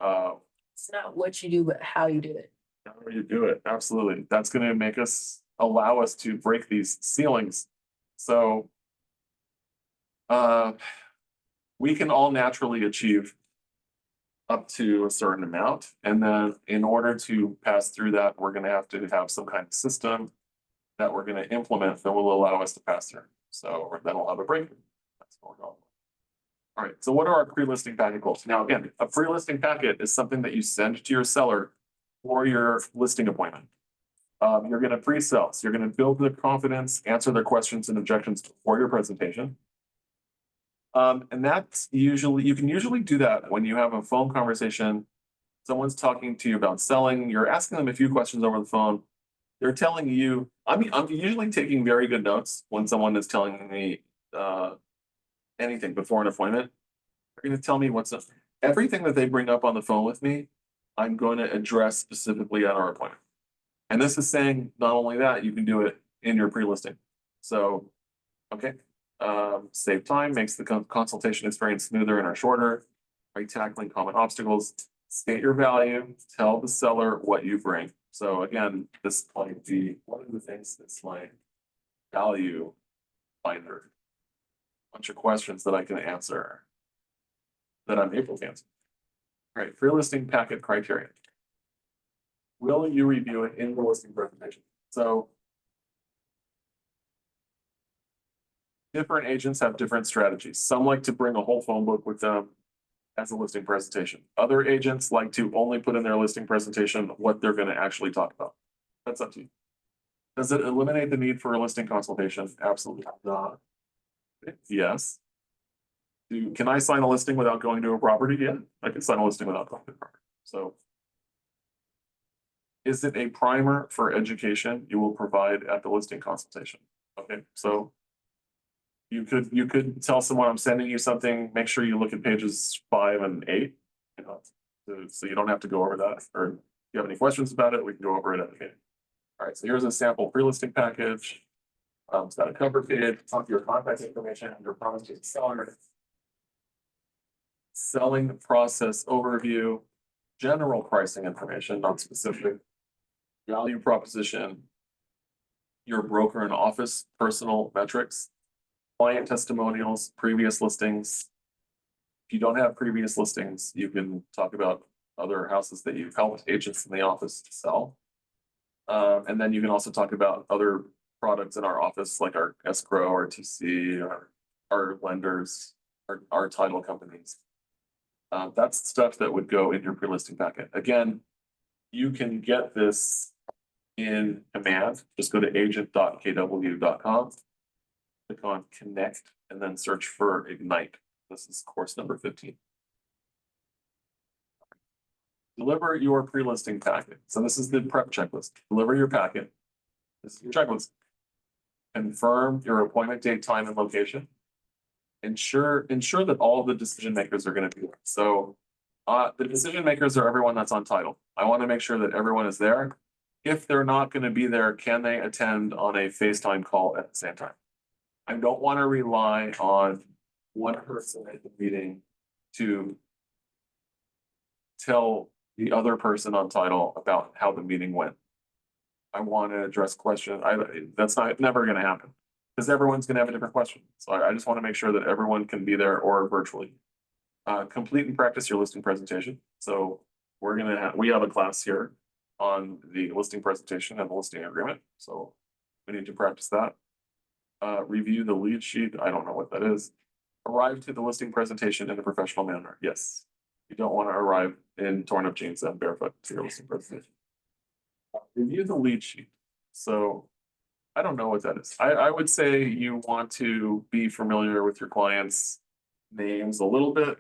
It's not what you do, but how you do it. How you do it, absolutely. That's gonna make us, allow us to break these ceilings. So we can all naturally achieve up to a certain amount. And then in order to pass through that, we're gonna have to have some kind of system that we're gonna implement that will allow us to pass through. So then we'll have a break. That's what we're going. All right, so what are our pre-listing packet goals? Now, again, a pre-listing packet is something that you send to your seller for your listing appointment. You're gonna pre-sell, so you're gonna build their confidence, answer their questions and objections before your presentation. And that's usually, you can usually do that when you have a phone conversation. Someone's talking to you about selling, you're asking them a few questions over the phone. They're telling you, I'm usually taking very good notes when someone is telling me anything before an appointment. They're gonna tell me what's up. Everything that they bring up on the phone with me, I'm going to address specifically at our appointment. And this is saying not only that, you can do it in your pre-listing. So, okay, save time, makes the consultation experience smoother and or shorter. By tackling common obstacles, state your value, tell the seller what you bring. So again, this might be one of the things that's my value finder. Bunch of questions that I can answer, that I'm able to answer. All right, pre-listing packet criteria. Will you review it in the listing presentation? So different agents have different strategies. Some like to bring a whole phone book with them as a listing presentation. Other agents like to only put in their listing presentation what they're going to actually talk about. That's up to you. Does it eliminate the need for a listing consultation? Absolutely not. Yes. Can I sign a listing without going to a property? Yeah, I can sign a listing without going to a property. So is it a primer for education you will provide at the listing consultation? Okay, so you could tell someone I'm sending you something, make sure you look at pages 5 and 8. You know, so you don't have to go over that, or if you have any questions about it, we can go over it at the meeting. All right, so here's a sample pre-listing package. It's got a cover page, your contact information, your promise to the seller. Selling process overview, general pricing information, not specific. Value proposition. Your broker and office personal metrics. Client testimonials, previous listings. If you don't have previous listings, you can talk about other houses that you've helped agents in the office to sell. And then you can also talk about other products in our office, like our escrow, our TC, our lenders, our title companies. That's stuff that would go in your pre-listing packet. Again, you can get this in command. Just go to agent.kw.com. Click on connect and then search for Ignite. This is course number 15. Deliver your pre-listing packet. So this is the prep checklist. Deliver your packet. This is your checklist. Confirm your appointment date, time, and location. Ensure that all the decision makers are going to be there. So the decision makers are everyone that's on title. I want to make sure that everyone is there. If they're not going to be there, can they attend on a FaceTime call at the same time? I don't want to rely on one person at the meeting to tell the other person on title about how the meeting went. I want to address questions. That's never going to happen because everyone's going to have a different question. So I just want to make sure that everyone can be there or virtually. Complete and practice your listing presentation. So we have a class here on the listing presentation and the listing agreement. So we need to practice that. Review the lead sheet. I don't know what that is. Arrive to the listing presentation in a professional manner. Yes. You don't want to arrive in torn up jeans and barefoot to your listing presentation. Review the lead sheet. So I don't know what that is. I would say you want to be familiar with your clients' names a little bit.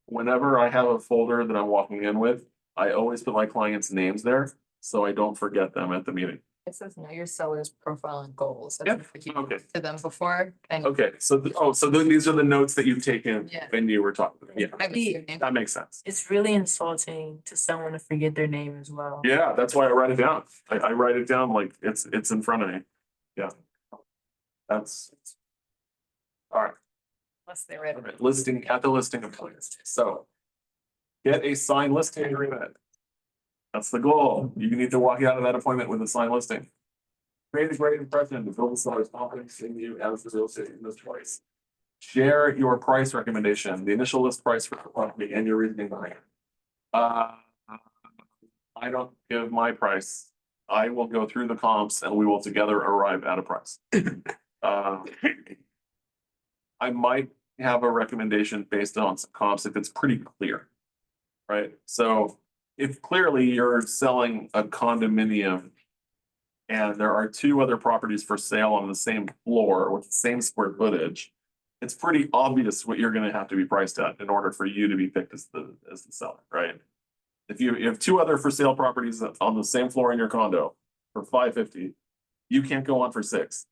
Whenever I have a folder that I'm walking in with, I always put my clients' names there so I don't forget them at the meeting. It says know your seller's profile and goals. That's Yep, what you okay. to them before. And Okay, so these are the notes that you've taken Yeah. when you were talking. Yeah, I missed your name. that makes sense. It's really insulting to someone to forget their name as well. Yeah, that's why I write it down. I write it down like it's in front of me. Yeah. That's. All right. Unless they read All right, it. listing at the listing of clients. So get a signed listing agreement. That's the goal. You need to walk out of that appointment with a signed listing. Create a great impression to build the seller's confidence in you as the real estate inventories. Share your price recommendation, the initial list price for the property and your reasoning behind it. I don't give my price. I will go through the comps and we will together arrive at a price. I might have a recommendation based on some comps if it's pretty clear. Right? So if clearly you're selling a condominium and there are two other properties for sale on the same floor with the same square footage, it's pretty obvious what you're gonna have to be priced at in order for you to be picked as the seller, right? If you have two other for sale properties on the same floor in your condo for $550, you can't go on for $6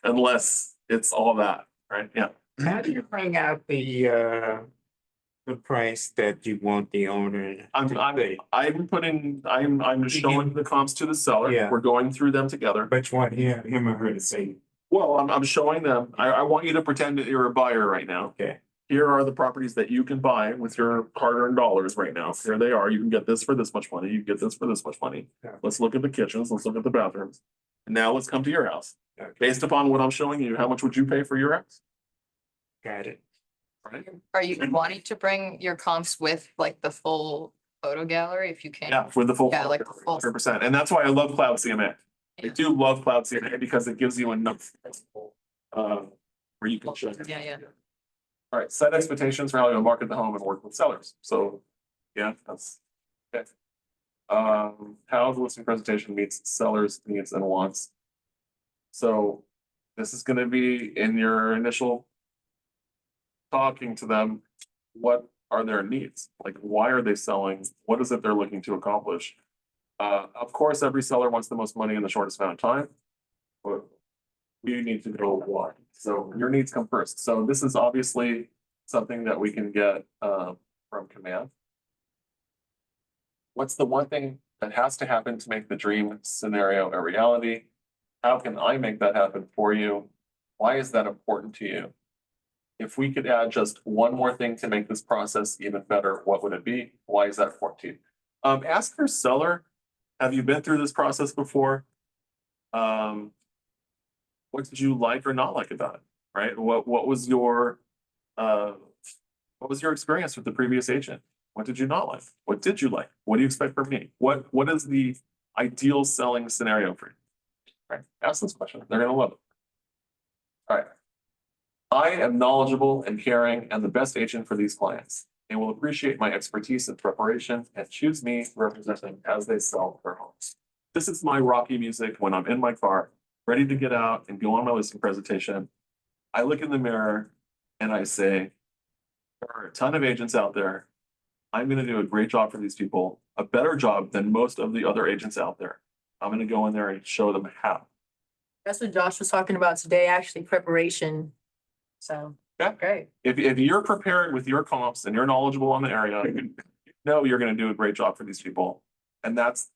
unless it's all that, right? Yeah. How do you bring out the price that you want the owner to pay? I'm showing the comps to the seller. Yeah. We're going through them together. But you want him or her to say, Well, I'm showing them, I want you to pretend that you're a buyer right now. okay, Here are the properties that you can buy with your hard-earned dollars right now. Here they are. You can get this for this much money. You can get this for this much money. Yeah. Let's look at the kitchens. Let's look at the bathrooms. And now let's come to your house. okay, Based upon what I'm showing you, how much would you pay for your house? got it. Right? Are you wanting to bring your comps with like the full photo gallery if you can? Yeah, with the full. Yeah, like the full- 100%. And that's why I love Cloud CMA. I Yeah. do love Cloud CMA because it gives you enough. Where you can show. Yeah, yeah. All right, set expectations for how you'll market the home and work with sellers. So, yeah, that's. Okay. How the listing presentation meets sellers' needs and wants. So this is gonna be in your initial. Talking to them, what are their needs? Like, why are they selling? What is it they're looking to accomplish? Of course, every seller wants the most money in the shortest amount of time. But we need to know why. So your needs come first. So this is obviously something that we can get from command. What's the one thing that has to happen to make the dream scenario a reality? How can I make that happen for you? Why is that important to you? If we could add just one more thing to make this process even better, what would it be? Why is that important to you? Ask your seller, have you been through this process before? What did you like or not like about it, right? What was your experience with the previous agent? What did you not like? What did you like? What do you expect from me? What is the ideal selling scenario for you? Right? Ask this question. They're gonna love it. All right. I am knowledgeable and caring and the best agent for these clients. They will appreciate my expertise and preparation and choose me to represent them as they sell their homes. This is my rocky music when I'm in my car, ready to get out and go on my listing presentation. I look in the mirror and I say, there are a ton of agents out there. I'm gonna do a great job for these people, a better job than most of the other agents out there. I'm gonna go in there and show them how. That's what Josh was talking about today, actually preparation. So, Yeah. great. If you're prepared with your comps and you're knowledgeable on the area, you know you're gonna do a great job for these people. And that's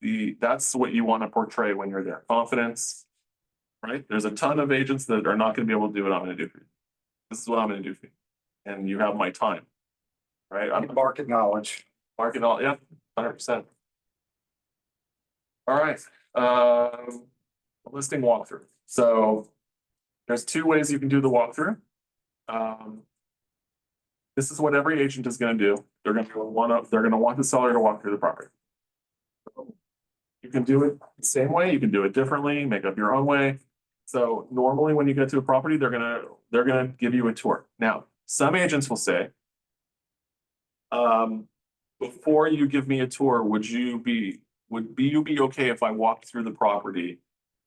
what you want to portray when you're there. Confidence, right? There's a ton of agents that are not gonna be able to do what I'm gonna do for you. This is what I'm gonna do for you. And you have my time. Right? I'm Market knowledge. marking all, yeah, 100%. All right, listing walkthrough. So there's two ways you can do the walkthrough. This is what every agent is gonna do. They're gonna want the seller to walk through the property. You can do it the same way, you can do it differently, make up your own way. So normally when you get to a property, they're gonna give you a tour. Now, some agents will say, before you give me a tour, would you be okay if I walked through the property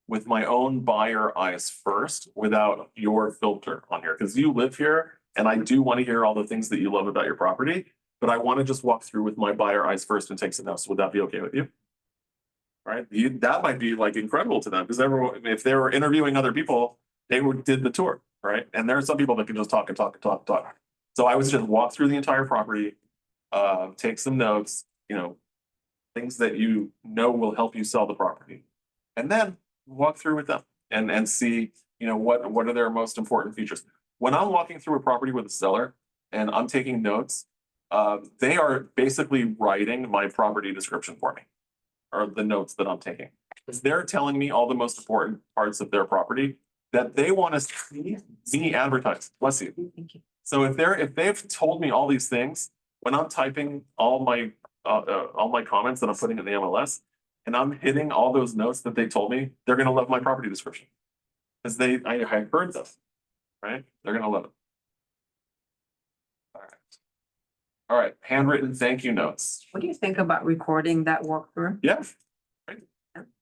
with my own buyer eyes first without your filter on here? Because you live here and I do want to hear all the things that you love about your property, but I want to just walk through with my buyer eyes first and take some notes. Would that be okay with you? Right? That might be like incredible to them because if they were interviewing other people, did the tour, right? And there are some people that can just talk and talk and talk and talk. So I would just walk through the entire property, take some notes, things that you know will help you sell the property. And then walk through with them and see, what are their most important features. When I'm walking through a property with a seller and I'm taking notes, they are basically writing my property description for me, or the notes that I'm taking. Because they're telling me all the most important parts of their property that they want to see me advertise. Bless you. Thank you. So if they've told me all these things, when I'm typing all my comments that I'm putting in the MLS, and I'm hitting all those notes that they told me, they're gonna love my property description. Because I heard them, right? They're gonna love it. All right. All right, handwritten thank you notes. What do you think about recording that walkthrough? Yeah,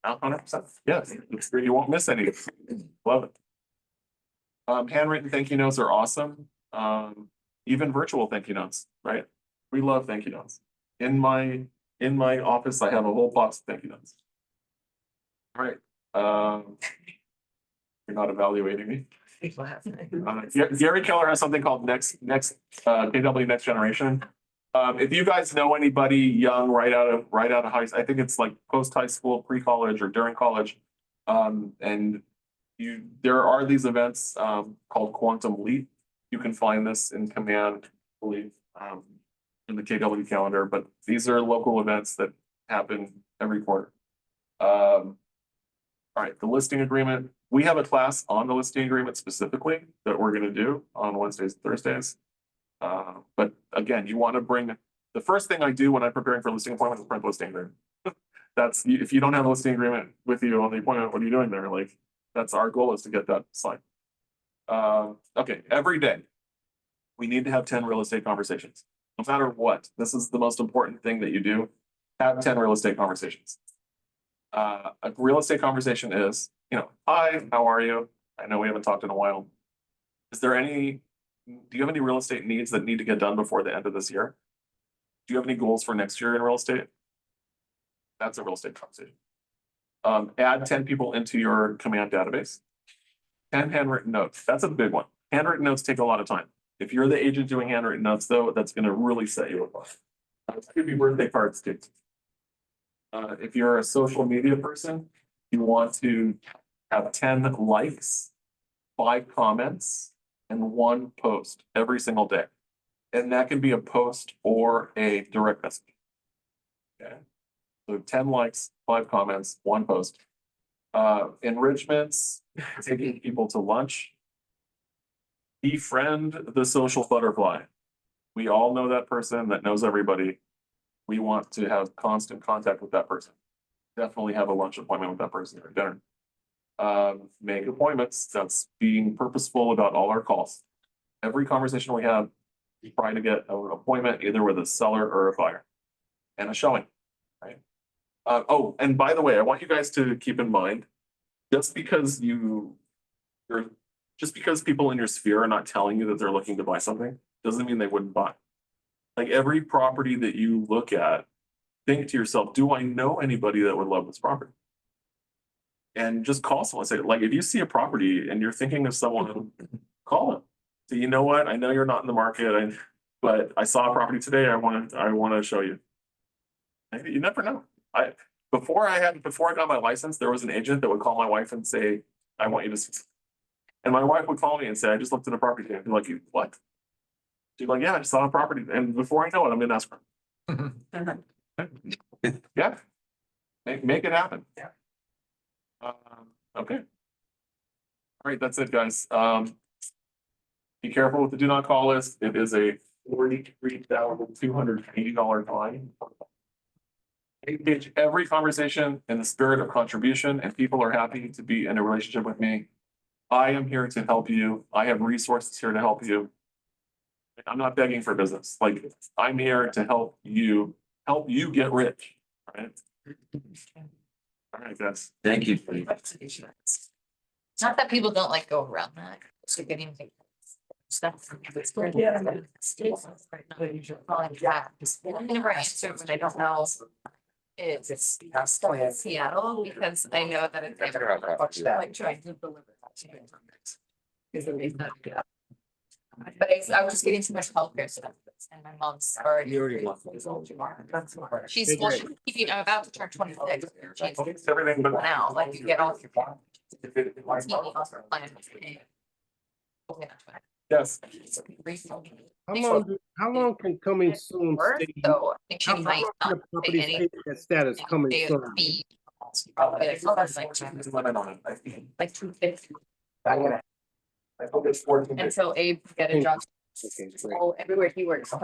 100%. Yes, it's great. You won't miss any. Love it. Handwritten thank you notes are awesome. Even virtual thank you notes, right? We love thank you notes. In my office, I have a whole box of thank you notes. All right. You're not evaluating me. Gary Keller has something called KW Next Generation. If you guys know anybody young, right out of high, I think it's like post high school, pre-college or during college. And there are these events, called Quantum Leap. You can find this in command, I believe, in the KW calendar, but these are local events that happen every quarter. All right, the listing agreement. We have a class on the listing agreement specifically that we're gonna do on Wednesdays and Thursdays. But again, you want to bring, the first thing I do when I'm preparing for listing appointment is print the listing agreement. That's, if you don't have a listing agreement with you on the appointment, what are you doing there? Like, that's our goal, is to get that signed. Okay, every day, we need to have 10 real estate conversations. No matter what, this is the most important thing that you do. Have 10 real estate conversations. A real estate conversation is, hi, how are you? I know we haven't talked in a while. Do you have any real estate needs that need to get done before the end of this year? Do you have any goals for next year in real estate? That's a real estate conversation. Add 10 people into your command database. 10 handwritten notes. That's a big one. Handwritten notes take a lot of time. If you're the agent doing handwritten notes, though, that's going to really set you apart. It could be birthday cards too. If you're a social media person, you want to have 10 likes, 5 comments, and 1 post every single day. And that can be a post or a direct message. Okay. So 10 likes, 5 comments, 1 post. Enrichments, taking people to lunch. Befriend the social butterfly. We all know that person that knows everybody. We want to have constant contact with that person. Definitely have a lunch appointment with that person or dinner. Make appointments. That's being purposeful about all our calls. Every conversation we have, we try to get an appointment either with a seller or a buyer and a showing, right? Oh, and by the way, I want you guys to keep in mind, just because people in your sphere are not telling you that they're looking to buy something, doesn't mean they wouldn't buy. Like, every property that you look at, think to yourself, do I know anybody that would love this property? And just call someone, say, like, if you see a property and you're thinking of someone, call them. So, you know what? I know you're not in the market, but I saw a property today. I want to show you. You never know. Before I got my license, there was an agent that would call my wife and say, I want you to see. And my wife would call me and say, I just looked at a property. I'd be like, what? She's like, yeah, I just saw a property. And before I know it, I'm gonna ask her. Yeah. Make it happen. Yeah. Okay. All right, that's it, guys. Be careful with the do not call list. It is a $43,280 fine. Engage every conversation in the spirit of contribution, and people are happy to be in a relationship with me. I am here to help you. I have resources here to help you. I'm not begging for business. Like, I'm here to help you get rich, right? All right, guys. Thank you. Not that people don't like go around that. It's a good evening. Stuff. Yeah. I never answered, but I don't know. It's Seattle, because I know that it's like trying to deliver. But I was just getting too much healthcare stuff, and my mom's already. She's keeping, I'm about to turn 26. She's Everything but now, like, you get all your. yes. How long can coming soon stay? So I think she How might long not can the pay property any. stay at status coming Pay a soon? fee. Probably like, oh, that's like 250 until Abe get a job. Okay, great. Oh, everywhere he works.